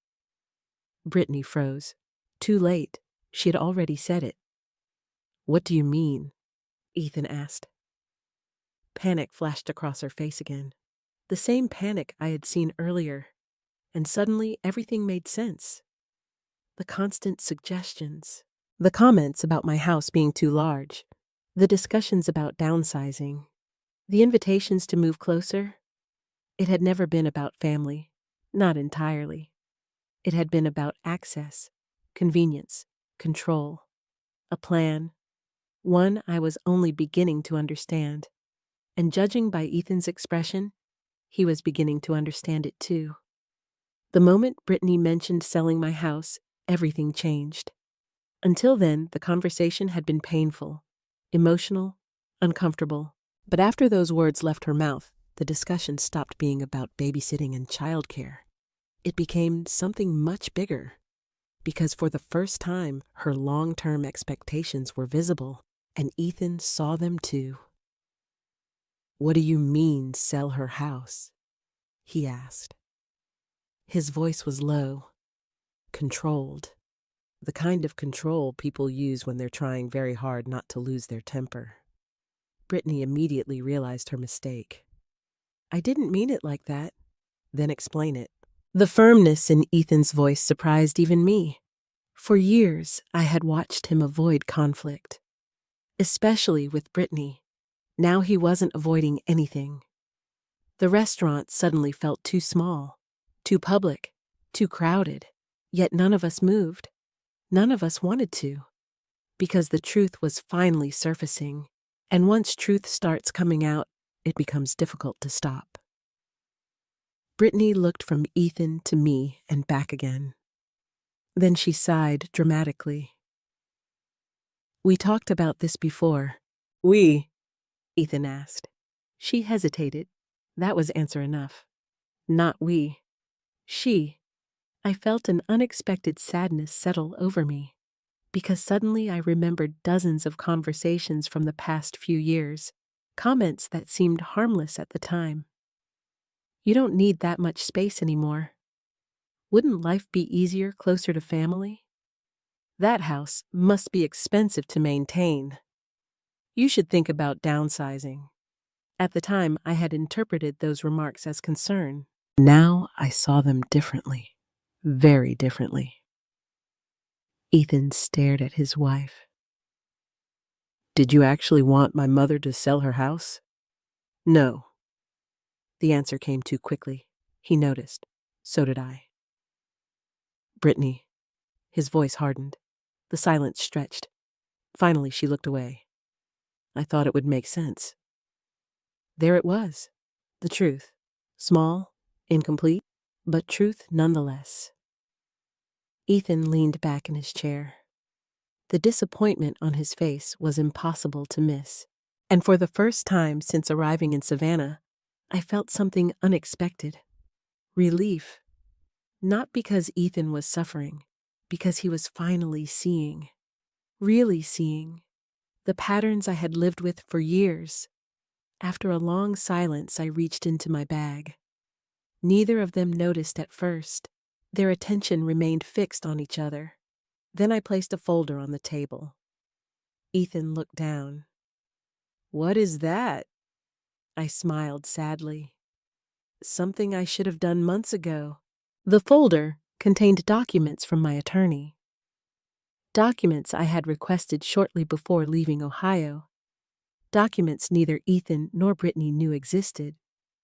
Brittany froze. Too late. She had already said it. What do you mean? Ethan asked. Panic flashed across her face again. The same panic I had seen earlier. And suddenly everything made sense. The constant suggestions. The comments about my house being too large. The discussions about downsizing. The invitations to move closer. It had never been about family. Not entirely. It had been about access, convenience, control. A plan. One I was only beginning to understand. And judging by Ethan's expression, he was beginning to understand it too. The moment Brittany mentioned selling my house, everything changed. Until then, the conversation had been painful, emotional, uncomfortable. But after those words left her mouth, the discussion stopped being about babysitting and childcare. It became something much bigger, because for the first time, her long-term expectations were visible, and Ethan saw them too. What do you mean, sell her house? He asked. His voice was low, controlled, the kind of control people use when they're trying very hard not to lose their temper. Brittany immediately realized her mistake. I didn't mean it like that. Then explain it. The firmness in Ethan's voice surprised even me. For years, I had watched him avoid conflict, especially with Brittany. Now he wasn't avoiding anything. The restaurant suddenly felt too small, too public, too crowded, yet none of us moved. None of us wanted to, because the truth was finally surfacing, and once truth starts coming out, it becomes difficult to stop. Brittany looked from Ethan to me and back again. Then she sighed dramatically. We talked about this before. We? Ethan asked. She hesitated. That was answer enough. Not we. She. I felt an unexpected sadness settle over me, because suddenly I remembered dozens of conversations from the past few years, comments that seemed harmless at the time. You don't need that much space anymore. Wouldn't life be easier closer to family? That house must be expensive to maintain. You should think about downsizing. At the time, I had interpreted those remarks as concern. Now I saw them differently. Very differently. Ethan stared at his wife. Did you actually want my mother to sell her house? No. The answer came too quickly. He noticed. So did I. Brittany. His voice hardened. The silence stretched. Finally, she looked away. I thought it would make sense. There it was. The truth. Small, incomplete, but truth nonetheless. Ethan leaned back in his chair. The disappointment on his face was impossible to miss. And for the first time since arriving in Savannah, I felt something unexpected. Relief. Not because Ethan was suffering, because he was finally seeing. Really seeing. The patterns I had lived with for years. After a long silence, I reached into my bag. Neither of them noticed at first, Their attention remained fixed on each other. Then I placed a folder on the table. Ethan looked down. "What is that?" I smiled sadly. "Something I should have done months ago." The folder contained documents from my attorney. Documents I had requested shortly before leaving Ohio. Documents neither Ethan nor Brittany knew existed.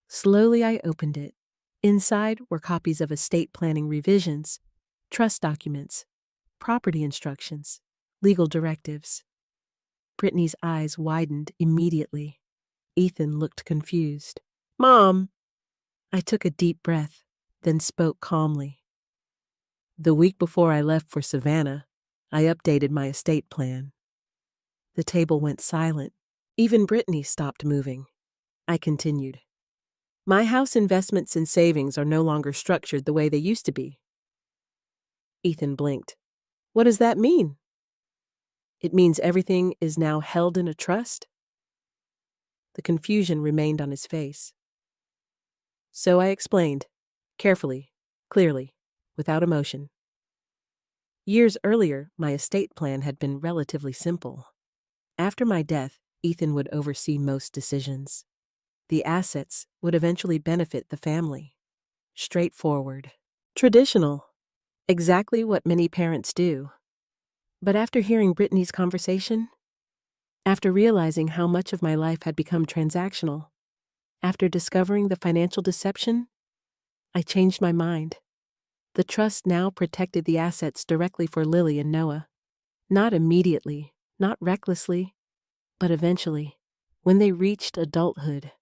Slowly I opened it. Inside were copies of estate planning revisions, trust documents, property instructions, legal directives. Brittany's eyes widened immediately. Ethan looked confused. "Mom!" I took a deep breath, then spoke calmly. "The week before I left for Savannah, I updated my estate plan." The table went silent. Even Brittany stopped moving. I continued. "My house investments and savings are no longer structured the way they used to be." Ethan blinked. "What does that mean?" "It means everything is now held in a trust." The confusion remained on his face. So I explained, carefully, clearly, without emotion. Years earlier, my estate plan had been relatively simple. After my death, Ethan would oversee most decisions. The assets would eventually benefit the family. Straightforward. Traditional. Exactly what many parents do. But after hearing Brittany's conversation, after realizing how much of my life had become transactional, after discovering the financial deception, I changed my mind. The trust now protected the assets directly for Lily and Noah. Not immediately, not recklessly, but eventually, when they reached adulthood,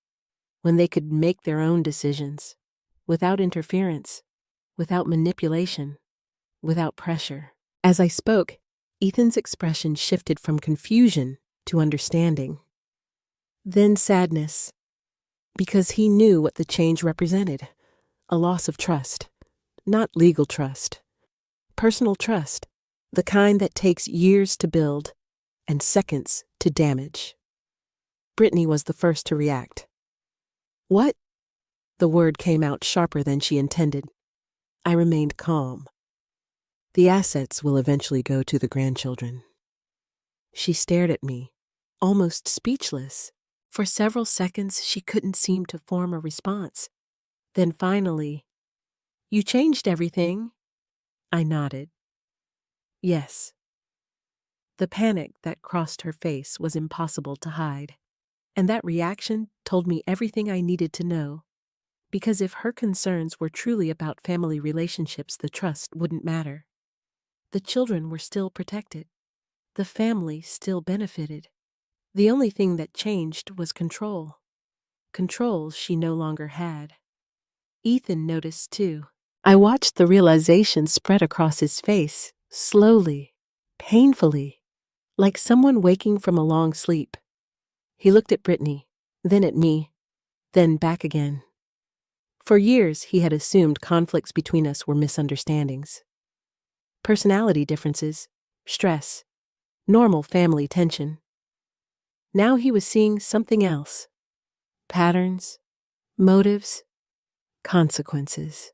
when they could make their own decisions, without interference, without manipulation, without pressure. As I spoke, Ethan's expression shifted from confusion to understanding. Then sadness, because he knew what the change represented: a loss of trust. Not legal trust. Personal trust. The kind that takes years to build and seconds to damage. Brittany was the first to react. "What?" The word came out sharper than she intended. I remained calm. "The assets will eventually go to the grandchildren." She stared at me, almost speechless. For several seconds, she couldn't seem to form a response. Then finally, "You changed everything." I nodded. Yes. The panic that crossed her face was impossible to hide. And that reaction told me everything I needed to know. Because if her concerns were truly about family relationships, the trust wouldn't matter. The children were still protected. The family still benefited. The only thing that changed was control. Control she no longer had. Ethan noticed too. I watched the realization spread across his face, slowly, painfully, like someone waking from a long sleep. He looked at Brittany, then at me, then back again. For years, he had assumed conflicts between us were misunderstandings. Personality differences, stress, normal family tension. Now he was seeing something else. Patterns, motives, consequences.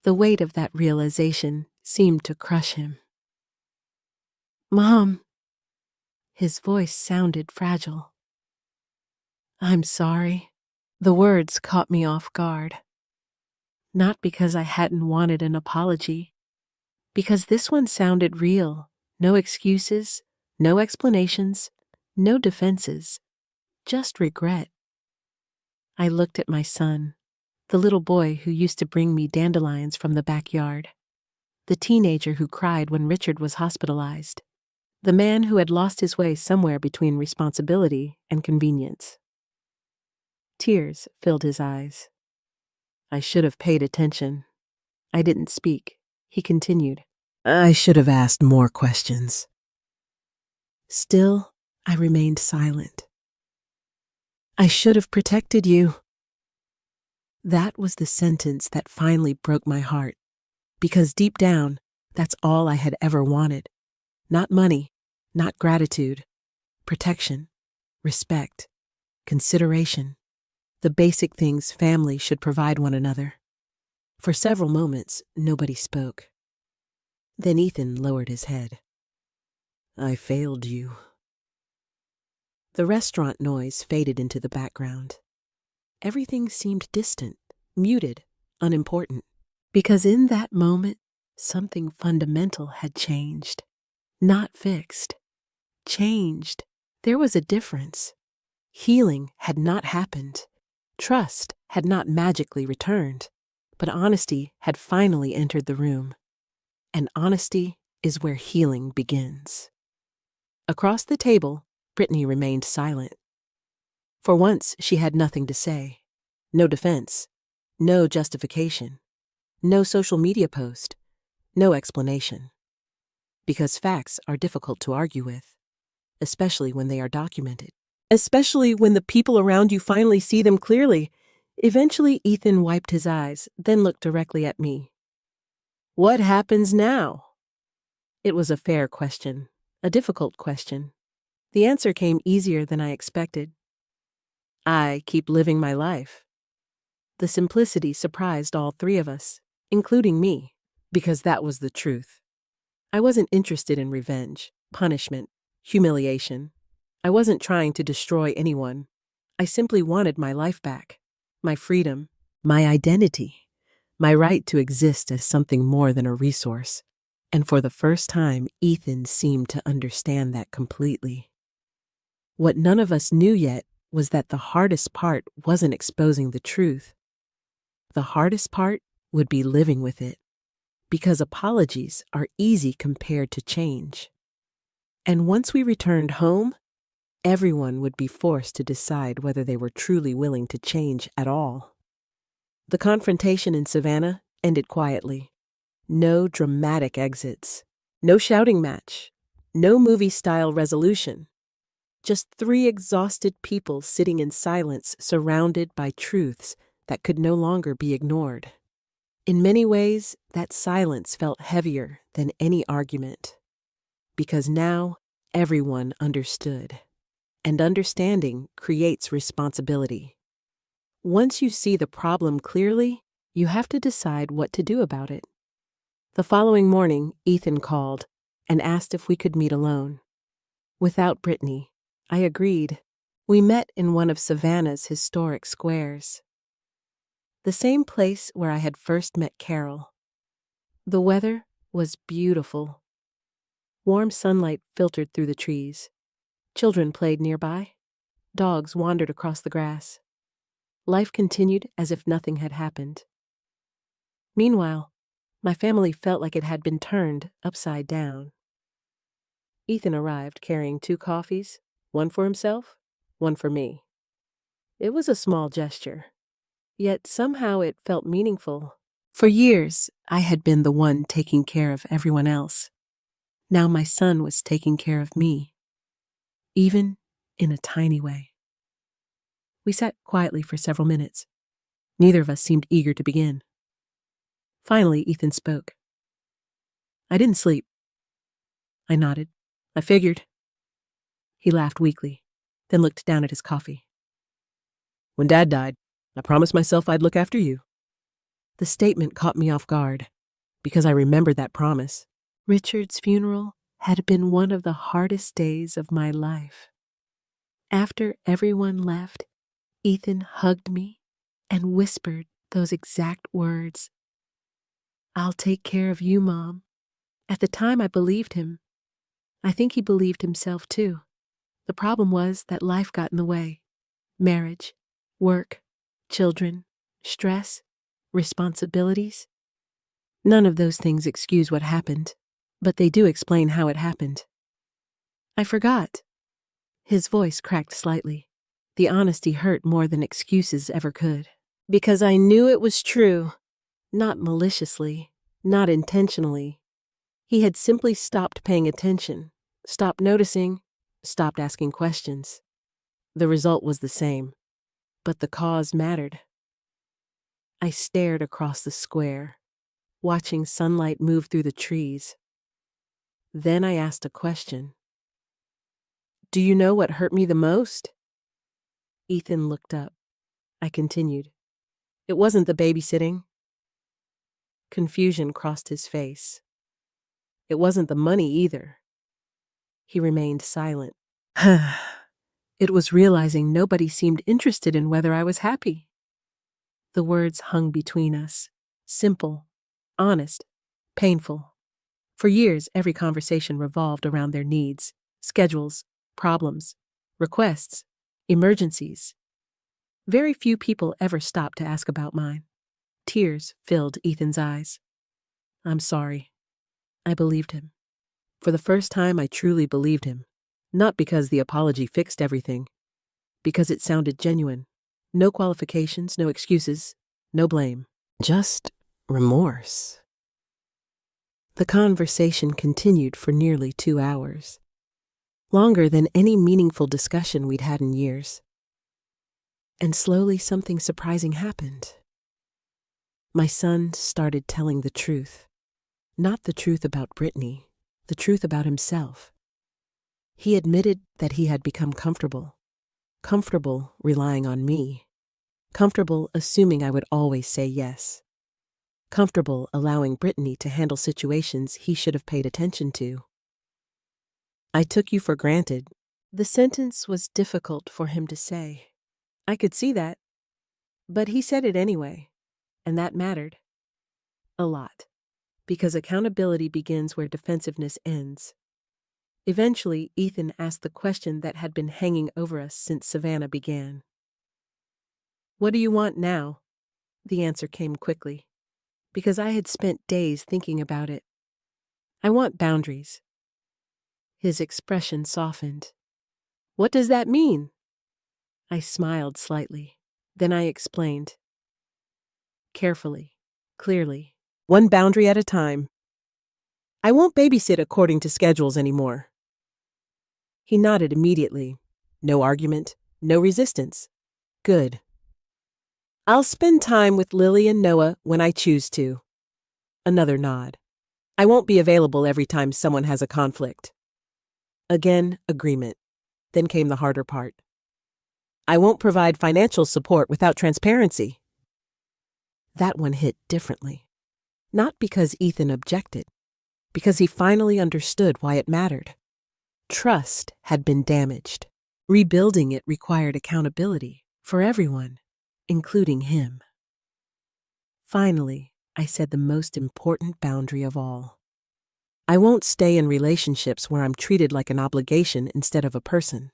The weight of that realization seemed to crush him. "Mom," his voice sounded fragile. "I'm sorry." The words caught me off guard. Not because I hadn't wanted an apology, because this one sounded real. No excuses, no explanations, no defenses, just regret. I looked at my son, the little boy who used to bring me dandelions from the backyard, the teenager who cried when Richard was hospitalized, the man who had lost his way somewhere between responsibility and convenience. Tears filled his eyes. I should have paid attention. I didn't speak. He continued. I should have asked more questions. Still, I remained silent. I should have protected you. That was the sentence that finally broke my heart, because deep down, that's all I had ever wanted. Not money, not gratitude, protection, respect, consideration, the basic things family should provide one another. For several moments, nobody spoke. Then Ethan lowered his head. I failed you. The restaurant noise faded into the background. Everything seemed distant, muted, unimportant. Because in that moment, something fundamental had changed. Not fixed. Changed. There was a difference. Healing had not happened. Trust had not magically returned. But honesty had finally entered the room. And honesty is where healing begins. Across the table, Brittany remained silent. For once, she had nothing to say. No defense. No justification. No social media post. No explanation. Because facts are difficult to argue with, especially when they are documented. Especially when the people around you finally see them clearly. Eventually, Ethan wiped his eyes, then looked directly at me. What happens now? It was a fair question, a difficult question. The answer came easier than I expected. I keep living my life. The simplicity surprised all three of us, including me, because that was the truth. I wasn't interested in revenge, punishment, humiliation. I wasn't trying to destroy anyone. I simply wanted my life back, my freedom, my identity, my right to exist as something more than a resource. And for the first time, Ethan seemed to understand that completely. What none of us knew yet was that the hardest part wasn't exposing the truth. The hardest part would be living with it, because apologies are easy compared to change. And once we returned home, everyone would be forced to decide whether they were truly willing to change at all. The confrontation in Savannah ended quietly. No dramatic exits, no shouting match, no movie-style resolution. Just three exhausted people sitting in silence, surrounded by truths that could no longer be ignored. In many ways, that silence felt heavier than any argument, because now everyone understood. And understanding creates responsibility. Once you see the problem clearly, you have to decide what to do about it. The following morning, Ethan called and asked if we could meet alone. Without Brittany, I agreed. We met in one of Savannah's historic squares. The same place where I had first met Carol. The weather was beautiful. Warm sunlight filtered through the trees. Children played nearby. Dogs wandered across the grass. Life continued as if nothing had happened. Meanwhile, my family felt like it had been turned upside down. Ethan arrived carrying 2 coffees, one for himself, one for me. It was a small gesture, yet somehow it felt meaningful. For years, I had been the one taking care of everyone else. Now my son was taking care of me, even in a tiny way. We sat quietly for several minutes. Neither of us seemed eager to begin. Finally, Ethan spoke. I didn't sleep. I nodded. I figured. He laughed weakly, then looked down at his coffee. When Dad died, I promised myself I'd look after you. The statement caught me off guard, because I remembered that promise. Richard's funeral had been one of the hardest days of my life. After everyone left, Ethan hugged me and whispered those exact words. I'll take care of you, Mom. At the time, I believed him. I think he believed himself, too. The problem was that life got in the way. Marriage, work, children, stress, responsibilities. None of those things excuse what happened, but they do explain how it happened. I forgot. His voice cracked slightly. The honesty hurt more than excuses ever could. Because I knew it was true. Not maliciously, not intentionally. He had simply stopped paying attention, stopped noticing, stopped asking questions. The result was the same, but the cause mattered. I stared across the square, watching sunlight move through the trees. Then I asked a question. Do you know what hurt me the most? Ethan looked up. I continued. It wasn't the babysitting. Confusion crossed his face. It wasn't the money either. He remained silent. It was realizing nobody seemed interested in whether I was happy. The words hung between us. Simple, honest, painful. For years, every conversation revolved around their needs, schedules, problems, requests, emergencies. Very few people ever stopped to ask about mine. Tears filled Ethan's eyes. I'm sorry. I believed him. For the first time, I truly believed him. Not because the apology fixed everything, because it sounded genuine. No qualifications, no excuses, no blame. Just remorse. The conversation continued for nearly 2 hours. Longer than any meaningful discussion we'd had in years. And slowly something surprising happened. My son started telling the truth. Not the truth about Brittany, the truth about himself. He admitted that he had become comfortable relying on me, comfortable assuming I would always say yes, comfortable allowing Brittany to handle situations he should have paid attention to. I took you for granted. The sentence was difficult for him to say. I could see that, but he said it anyway, and that mattered. A lot, because accountability begins where defensiveness ends. Eventually, Ethan asked the question that had been hanging over us since Savannah began. What do you want now? The answer came quickly, because I had spent days thinking about it. I want boundaries. His expression softened. What does that mean? I smiled slightly. Then I explained. Carefully, clearly, one boundary at a time. I won't babysit according to schedules anymore. He nodded immediately. No argument, no resistance. Good. I'll spend time with Lily and Noah when I choose to. Another nod. I won't be available every time someone has a conflict. Again, agreement. Then came the harder part. I won't provide financial support without transparency. That one hit differently. Not because Ethan objected, because he finally understood why it mattered. Trust had been damaged. Rebuilding it required accountability for everyone, including him. Finally, I said the most important boundary of all. I won't stay in relationships where I'm treated like an obligation instead of a person.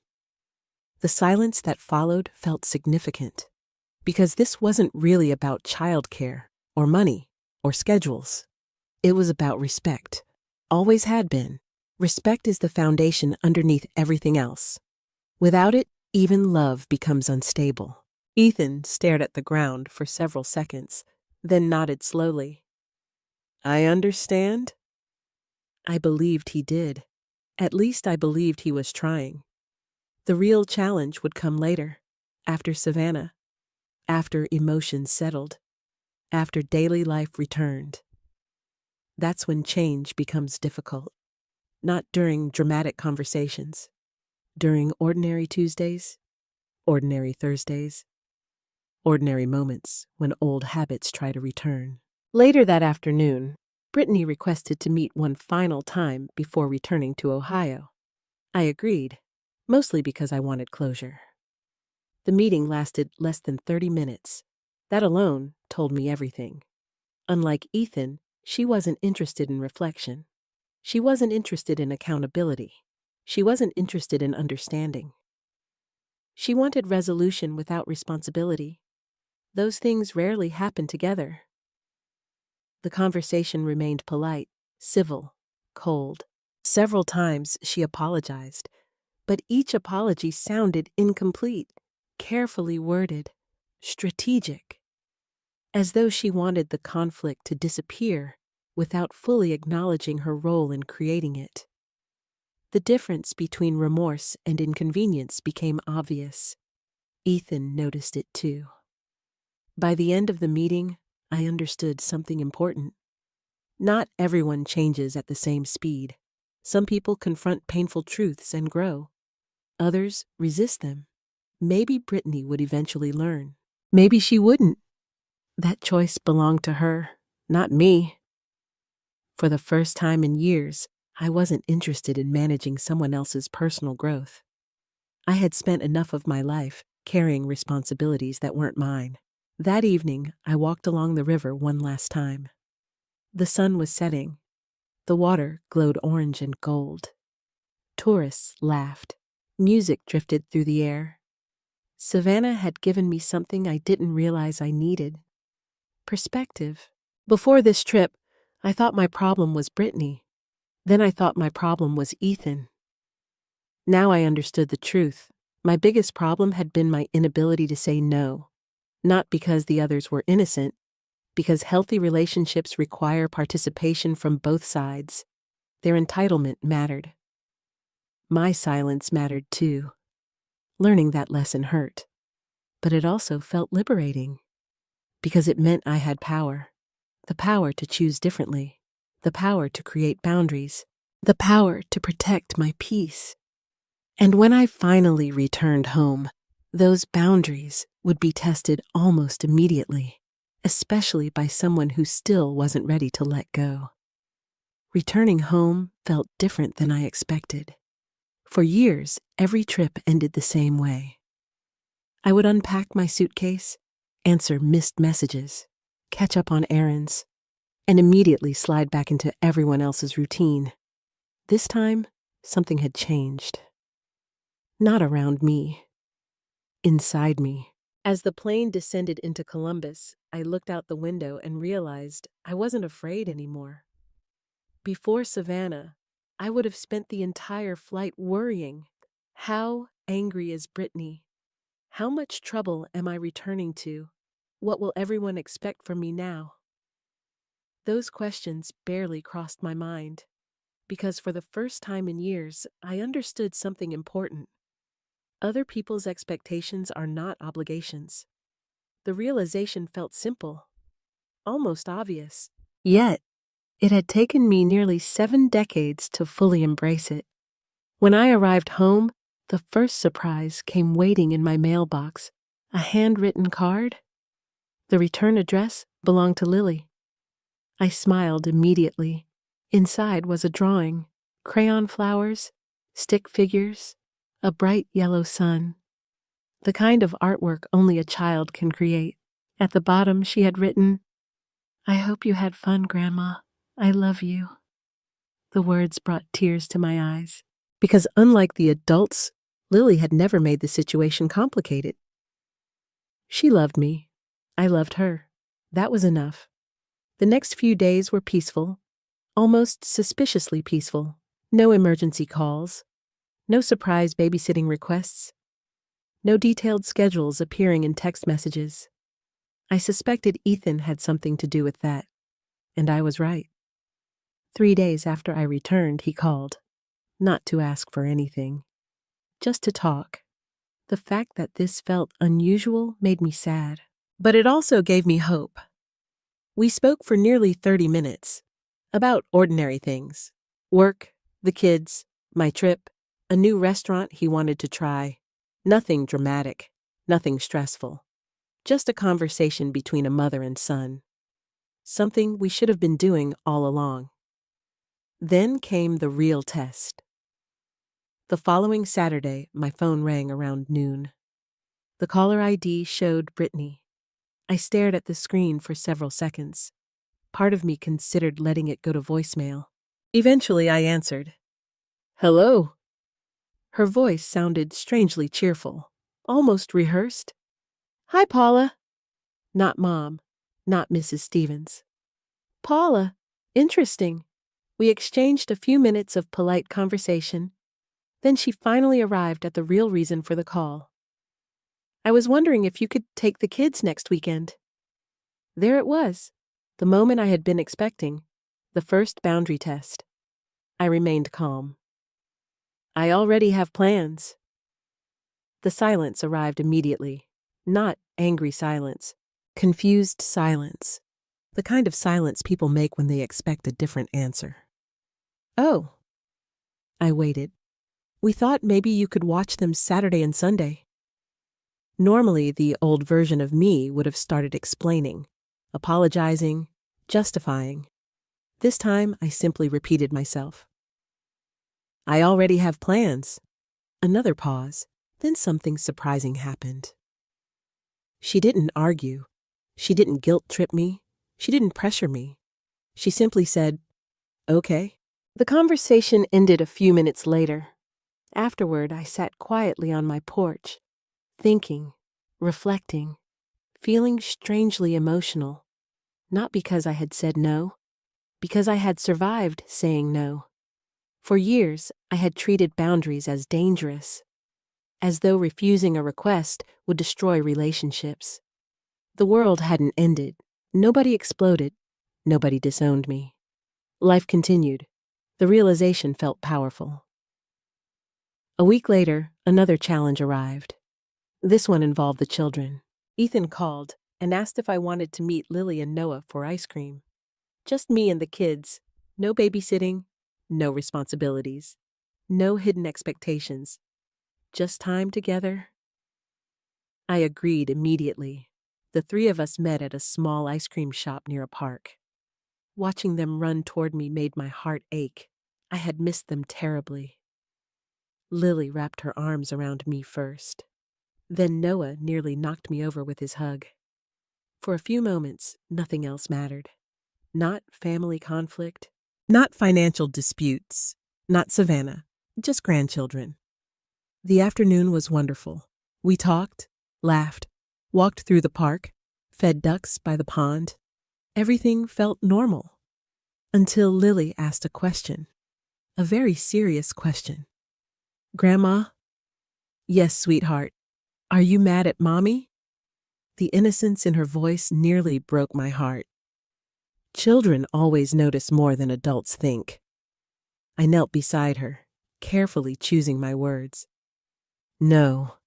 The silence that followed felt significant, because this wasn't really about childcare, or money, or schedules. It was about respect. Always had been. Respect is the foundation underneath everything else. Without it, even love becomes unstable. Ethan stared at the ground for several seconds, then nodded slowly. I understand. I believed he did. At least I believed he was trying. The real challenge would come later, after Savannah, after emotions settled, after daily life returned. That's when change becomes difficult. Not during dramatic conversations. During ordinary Tuesdays, ordinary Thursdays, ordinary moments when old habits try to return. Later that afternoon, Brittany requested to meet one final time before returning to Ohio. I agreed, mostly because I wanted closure. The meeting lasted less than 30 minutes. That alone told me everything. Unlike Ethan, she wasn't interested in reflection. She wasn't interested in accountability. She wasn't interested in understanding. She wanted resolution without responsibility. Those things rarely happen together. The conversation remained polite, civil, cold. Several times she apologized, but each apology sounded incomplete, carefully worded, strategic, as though she wanted the conflict to disappear without fully acknowledging her role in creating it. The difference between remorse and inconvenience became obvious. Ethan noticed it too. By the end of the meeting, I understood something important. Not everyone changes at the same speed. Some people confront painful truths and grow. Others resist them. Maybe Brittany would eventually learn. Maybe she wouldn't. That choice belonged to her, Not me. For the first time in years, I wasn't interested in managing someone else's personal growth. I had spent enough of my life carrying responsibilities that weren't mine. That evening, I walked along the river one last time. The sun was setting. The water glowed orange and gold. Tourists laughed. Music drifted through the air. Savannah had given me something I didn't realize I needed. Perspective. Before this trip, I thought my problem was Brittany. Then I thought my problem was Ethan. Now I understood the truth. My biggest problem had been my inability to say no. Not because the others were innocent, because healthy relationships require participation from both sides. Their entitlement mattered. My silence mattered too. Learning that lesson hurt. But it also felt liberating. Because it meant I had power. The power to choose differently. The power to create boundaries. The power to protect my peace. And when I finally returned home, those boundaries would be tested almost immediately, especially by someone who still wasn't ready to let go. Returning home felt different than I expected. For years, every trip ended the same way. I would unpack my suitcase, answer missed messages, catch up on errands, and immediately slide back into everyone else's routine. This time, something had changed. Not around me. Inside me. As the plane descended into Columbus, I looked out the window and realized I wasn't afraid anymore. Before Savannah, I would have spent the entire flight worrying. How angry is Brittany? How much trouble am I returning to? What will everyone expect from me now? Those questions barely crossed my mind, because for the first time in years, I understood something important. Other people's expectations are not obligations. The realization felt simple, almost obvious. Yet, it had taken me nearly 7 decades to fully embrace it. When I arrived home, the first surprise came waiting in my mailbox. A handwritten card? The return address belonged to Lily. I smiled immediately. Inside was a drawing, crayon flowers, stick figures, a bright yellow sun. The kind of artwork only a child can create. At the bottom she had written, "I hope you had fun, Grandma. I love you." The words brought tears to my eyes, because unlike the adults, Lily had never made the situation complicated. She loved me. I loved her. That was enough. The next few days were peaceful, almost suspiciously peaceful. No emergency calls, no surprise babysitting requests, no detailed schedules appearing in text messages. I suspected Ethan had something to do with that, and I was right. 3 days after I returned, he called, not to ask for anything, just to talk. The fact that this felt unusual made me sad, but it also gave me hope. We spoke for nearly 30 minutes, about ordinary things: work, the kids, my trip, a new restaurant he wanted to try. Nothing dramatic, nothing stressful. Just a conversation between a mother and son. Something we should have been doing all along. Then came the real test. The following Saturday, my phone rang around noon. The caller ID showed Brittany. I stared at the screen for several seconds. Part of me considered letting it go to voicemail. Eventually, I answered. "Hello." Her voice sounded strangely cheerful, almost rehearsed. "Hi, Paula." Not Mom, not Mrs. Stevens. "Paula, interesting." We exchanged a few minutes of polite conversation. Then she finally arrived at the real reason for the call. "I was wondering if you could take the kids next weekend." There it was, the moment I had been expecting, the first boundary test. I remained calm. "I already have plans." The silence arrived immediately. Not angry silence, confused silence. The kind of silence people make when they expect a different answer. "Oh." I waited. "We thought maybe you could watch them Saturday and Sunday." Normally, the old version of me would have started explaining, apologizing, justifying. This time, I simply repeated myself. I already have plans. Another pause. Then something surprising happened. She didn't argue. She didn't guilt-trip me. She didn't pressure me. She simply said, "Okay." The conversation ended a few minutes later. Afterward, I sat quietly on my porch, thinking, reflecting, feeling strangely emotional. Not because I had said no, because I had survived saying no. For years, I had treated boundaries as dangerous, as though refusing a request would destroy relationships. The world hadn't ended. Nobody exploded. Nobody disowned me. Life continued. The realization felt powerful. A week later, another challenge arrived. This one involved the children. Ethan called and asked if I wanted to meet Lily and Noah for ice cream. Just me and the kids. No babysitting, no responsibilities, no hidden expectations. Just time together. I agreed immediately. The three of us met at a small ice cream shop near a park. Watching them run toward me made my heart ache. I had missed them terribly. Lily wrapped her arms around me first. Then Noah nearly knocked me over with his hug. For a few moments, nothing else mattered. Not family conflict, not financial disputes, not Savannah, just grandchildren. The afternoon was wonderful. We talked, laughed, walked through the park, fed ducks by the pond. Everything felt normal. Until Lily asked a question. A very serious question. "Grandma?" "Yes, sweetheart. Are you mad at Mommy?" The innocence in her voice nearly broke my heart. Children always notice more than adults think. I knelt beside her, carefully choosing my words. "No."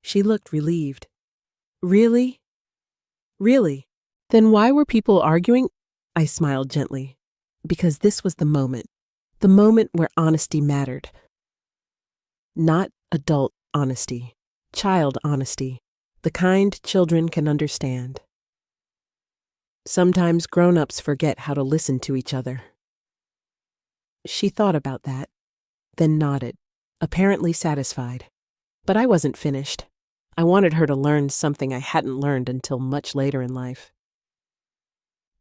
She looked relieved. "Really? Really? Then why were people arguing?" I smiled gently. Because this was the moment where honesty mattered. Not adult honesty, child honesty, the kind children can understand. Sometimes grown-ups forget how to listen to each other. She thought about that, then nodded, apparently satisfied. But I wasn't finished. I wanted her to learn something I hadn't learned until much later in life.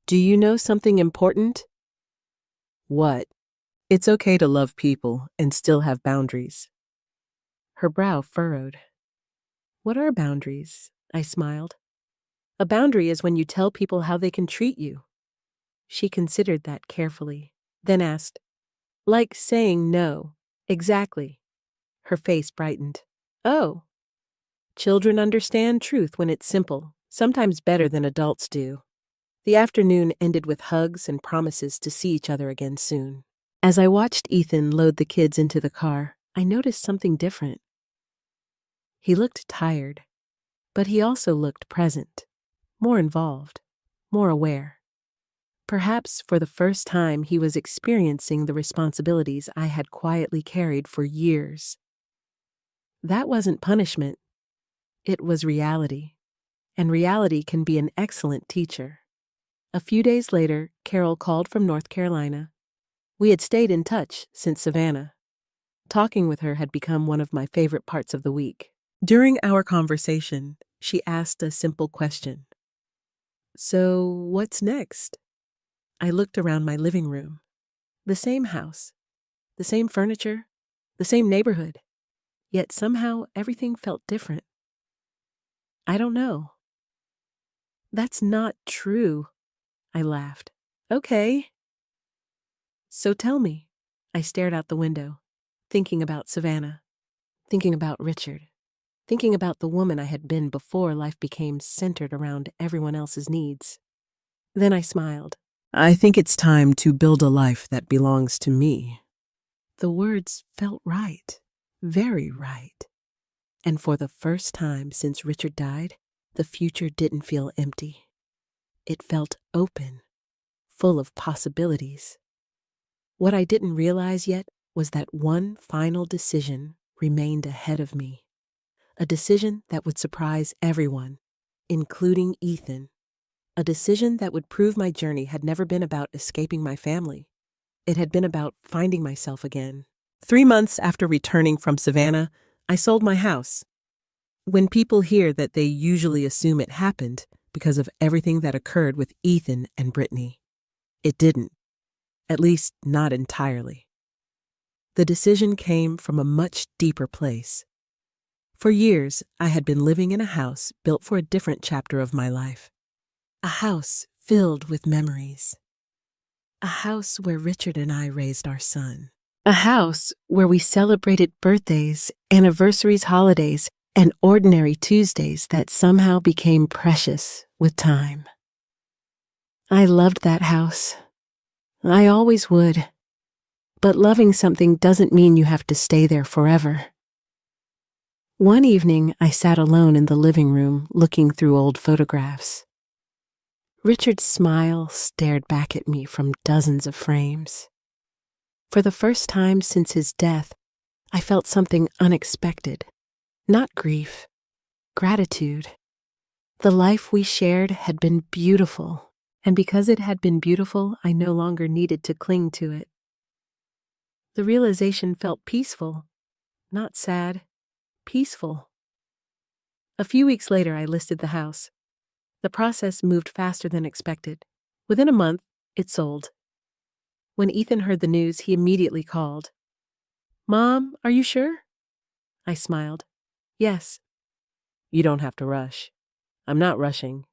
"Do you know something important?" "What?" "It's okay to love people and still have boundaries." Her brow furrowed. "What are boundaries?" I smiled. "A boundary is when you tell people how they can treat you." She considered that carefully, then asked, "Like saying no." "Exactly." Her face brightened. "Oh. Children understand truth when it's simple, sometimes better than adults do." The afternoon ended with hugs and promises to see each other again soon. As I watched Ethan load the kids into the car, I noticed something different. He looked tired, but he also looked present, more involved, more aware. Perhaps for the first time he was experiencing the responsibilities I had quietly carried for years. That wasn't punishment. It was reality. And reality can be an excellent teacher. A few days later, Carol called from North Carolina. We had stayed in touch since Savannah. Talking with her had become one of my favorite parts of the week. During our conversation, she asked a simple question. "So, what's next?" I looked around my living room. The same house, the same furniture, the same neighborhood. Yet somehow everything felt different. "I don't know." "That's not true," I laughed. "Okay." "So tell me." I stared out the window, thinking about Savannah, thinking about Richard, thinking about the woman I had been before life became centered around everyone else's needs. Then I smiled. "I think it's time to build a life that belongs to me." The words felt right, very right. And for the first time since Richard died, the future didn't feel empty. It felt open, full of possibilities. What I didn't realize yet was that one final decision remained ahead of me. A decision that would surprise everyone, including Ethan. A decision that would prove my journey had never been about escaping my family. It had been about finding myself again. 3 months after returning from Savannah, I sold my house. When people hear that, they usually assume it happened because of everything that occurred with Ethan and Brittany. It didn't, at least not entirely. The decision came from a much deeper place. For years, I had been living in a house built for a different chapter of my life. A house filled with memories. A house where Richard and I raised our son. A house where we celebrated birthdays, anniversaries, holidays, and ordinary Tuesdays that somehow became precious with time. I loved that house. I always would. But loving something doesn't mean you have to stay there forever. One evening, I sat alone in the living room looking through old photographs. Richard's smile stared back at me from dozens of frames. For the first time since his death, I felt something unexpected. Not grief, gratitude. The life we shared had been beautiful, and because it had been beautiful, I no longer needed to cling to it. The realization felt peaceful, not sad, peaceful. A few weeks later, I listed the house. The process moved faster than expected. Within a month, it sold. When Ethan heard the news, he immediately called. "Mom, are you sure?" I smiled. "Yes." "You don't have to rush." "I'm not rushing."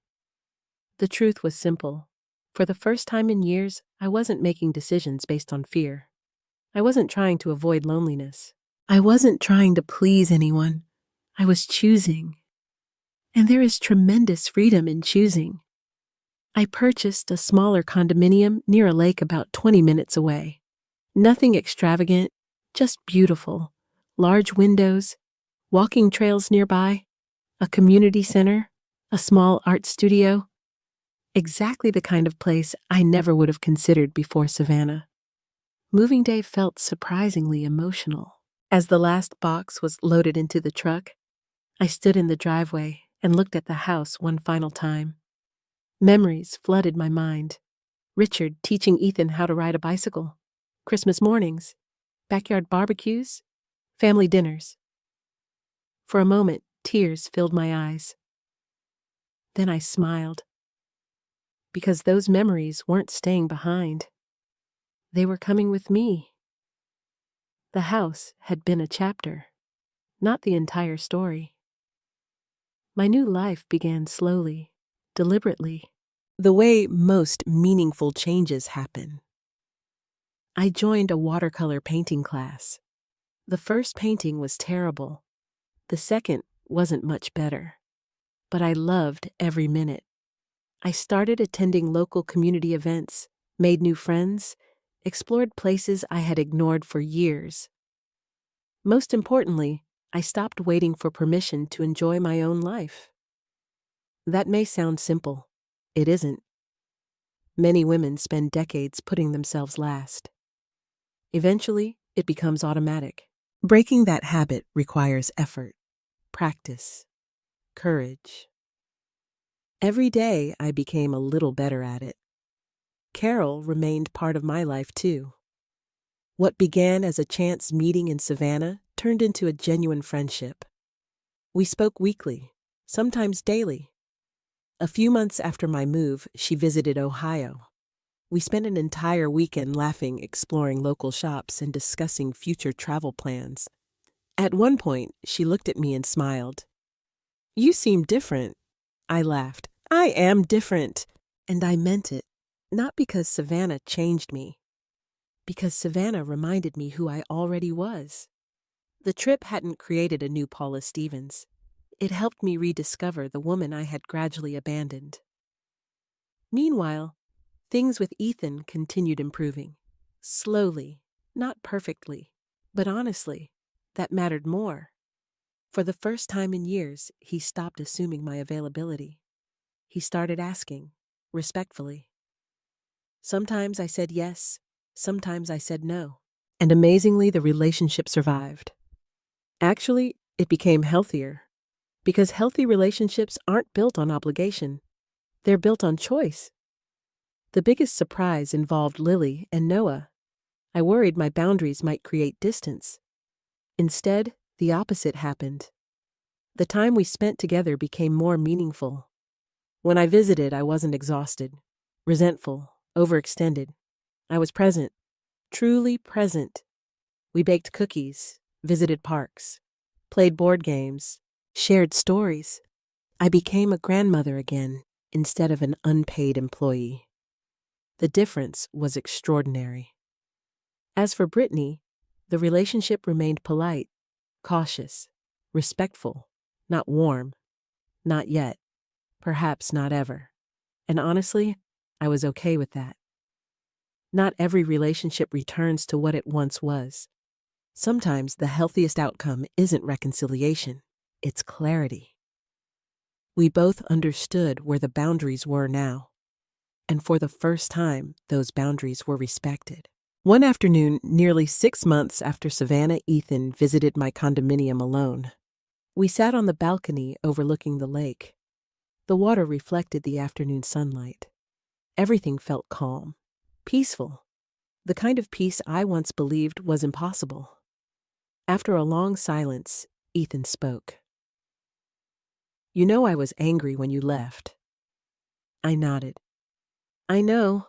The truth was simple. For the first time in years, I wasn't making decisions based on fear. I wasn't trying to avoid loneliness. I wasn't trying to please anyone. I was choosing. And there is tremendous freedom in choosing. I purchased a smaller condominium near a lake about 20 minutes away. Nothing extravagant, just beautiful. Large windows, walking trails nearby, a community center, a small art studio. Exactly the kind of place I never would have considered before Savannah. Moving day felt surprisingly emotional. As the last box was loaded into the truck, I stood in the driveway and looked at the house one final time. Memories flooded my mind. Richard teaching Ethan how to ride a bicycle, Christmas mornings, backyard barbecues, family dinners. For a moment, tears filled my eyes. Then I smiled, because those memories weren't staying behind. They were coming with me. The house had been a chapter, not the entire story. My new life began slowly, deliberately, the way most meaningful changes happen. I joined a watercolor painting class. The first painting was terrible. The second wasn't much better. But I loved every minute. I started attending local community events, made new friends, explored places I had ignored for years. Most importantly, I stopped waiting for permission to enjoy my own life. That may sound simple. It isn't. Many women spend decades putting themselves last. Eventually, it becomes automatic. Breaking that habit requires effort, practice, courage. Every day, I became a little better at it. Carol remained part of my life, too. What began as a chance meeting in Savannah turned into a genuine friendship. We spoke weekly, sometimes daily. A few months after my move, she visited Ohio. We spent an entire weekend laughing, exploring local shops, and discussing future travel plans. At one point, she looked at me and smiled. "You seem different." I laughed. "I am different." And I meant it. Not because Savannah changed me, because Savannah reminded me who I already was. The trip hadn't created a new Paula Stevens. It helped me rediscover the woman I had gradually abandoned. Meanwhile, things with Ethan continued improving. Slowly, not perfectly, but honestly, that mattered more. For the first time in years, he stopped assuming my availability. He started asking, respectfully. Sometimes I said yes, sometimes I said no. And amazingly, the relationship survived. Actually, it became healthier, because healthy relationships aren't built on obligation. They're built on choice. The biggest surprise involved Lily and Noah. I worried my boundaries might create distance. Instead, the opposite happened. The time we spent together became more meaningful. When I visited, I wasn't exhausted, resentful, overextended. I was present, truly present. We baked cookies, visited parks, played board games, shared stories. I became a grandmother again instead of an unpaid employee. The difference was extraordinary. As for Brittany, the relationship remained polite, cautious, respectful, not warm, not yet, perhaps not ever. And honestly, I was okay with that. Not every relationship returns to what it once was. Sometimes the healthiest outcome isn't reconciliation, it's clarity. We both understood where the boundaries were now, and for the first time, those boundaries were respected. One afternoon, nearly 6 months after Savannah Ethan visited my condominium alone, we sat on the balcony overlooking the lake. The water reflected the afternoon sunlight. Everything felt calm, peaceful, the kind of peace I once believed was impossible. After a long silence, Ethan spoke. "You know I was angry when you left." I nodded. "I know.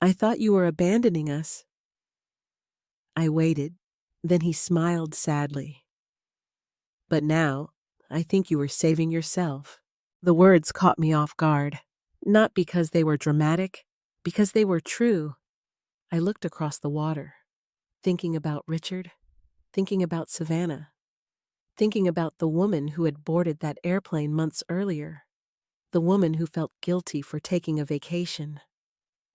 I thought you were abandoning us." I waited. Then he smiled sadly. "But now, I think you were saving yourself." The words caught me off guard, not because they were dramatic, because they were true. I looked across the water, thinking about Richard, thinking about Savannah, thinking about the woman who had boarded that airplane months earlier, the woman who felt guilty for taking a vacation,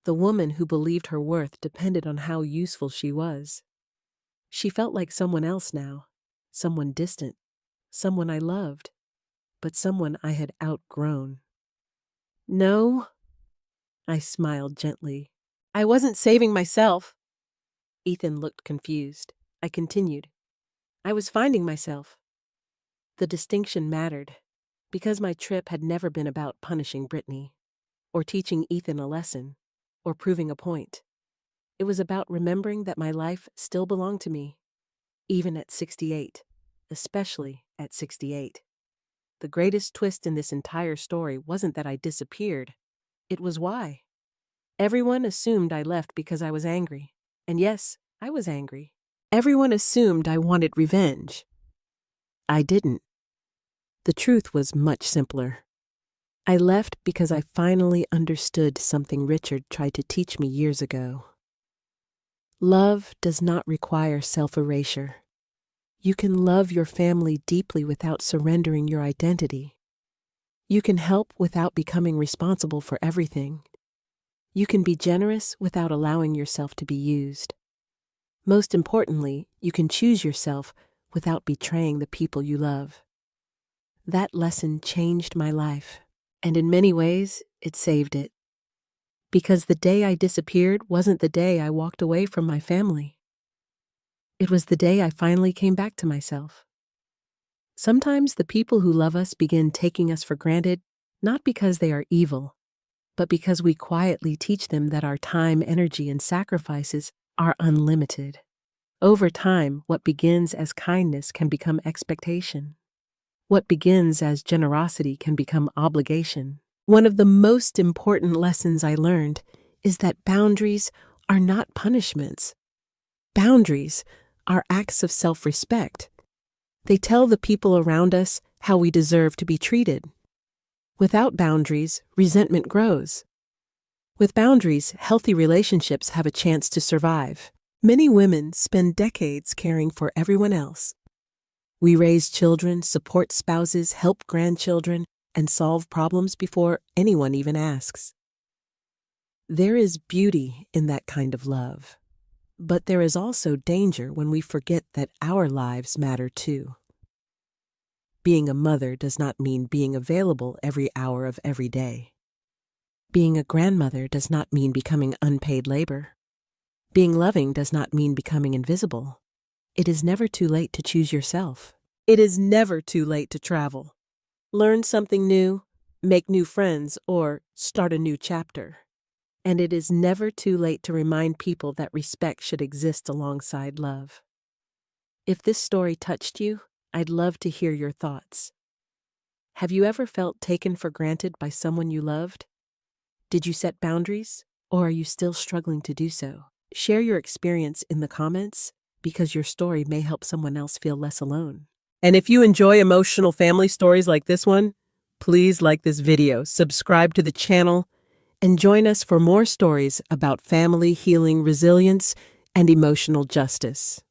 the woman who believed her worth depended on how useful she was. She felt like someone else now, someone distant, someone I loved, but someone I had outgrown. "No," I smiled gently. "I wasn't saving myself." Ethan looked confused. I continued. "I was finding myself." The distinction mattered, because my trip had never been about punishing Brittany, or teaching Ethan a lesson, or proving a point. It was about remembering that my life still belonged to me, even at 68, especially at 68. The greatest twist in this entire story wasn't that I disappeared, it was why. Everyone assumed I left because I was angry. And yes, I was angry. Everyone assumed I wanted revenge. I didn't. The truth was much simpler. I left because I finally understood something Richard tried to teach me years ago. Love does not require self-erasure. You can love your family deeply without surrendering your identity. You can help without becoming responsible for everything. You can be generous without allowing yourself to be used. Most importantly, you can choose yourself without betraying the people you love. That lesson changed my life, and in many ways, it saved it. Because the day I disappeared wasn't the day I walked away from my family. It was the day I finally came back to myself. Sometimes the people who love us begin taking us for granted, not because they are evil, but because we quietly teach them that our time, energy, and sacrifices are unlimited. Over time, what begins as kindness can become expectation. What begins as generosity can become obligation. One of the most important lessons I learned is that boundaries are not punishments. Boundaries are acts of self-respect. They tell the people around us how we deserve to be treated. Without boundaries, resentment grows. With boundaries, healthy relationships have a chance to survive. Many women spend decades caring for everyone else. We raise children, support spouses, help grandchildren, and solve problems before anyone even asks. There is beauty in that kind of love, but there is also danger when we forget that our lives matter too. Being a mother does not mean being available every hour of every day. Being a grandmother does not mean becoming unpaid labor. Being loving does not mean becoming invisible. It is never too late to choose yourself. It is never too late to travel, learn something new, make new friends, or start a new chapter. And it is never too late to remind people that respect should exist alongside love. If this story touched you, I'd love to hear your thoughts. Have you ever felt taken for granted by someone you loved? Did you set boundaries, or are you still struggling to do so? Share your experience in the comments, because your story may help someone else feel less alone. And if you enjoy emotional family stories like this one, please like this video, subscribe to the channel, and join us for more stories about family healing, resilience, and emotional justice.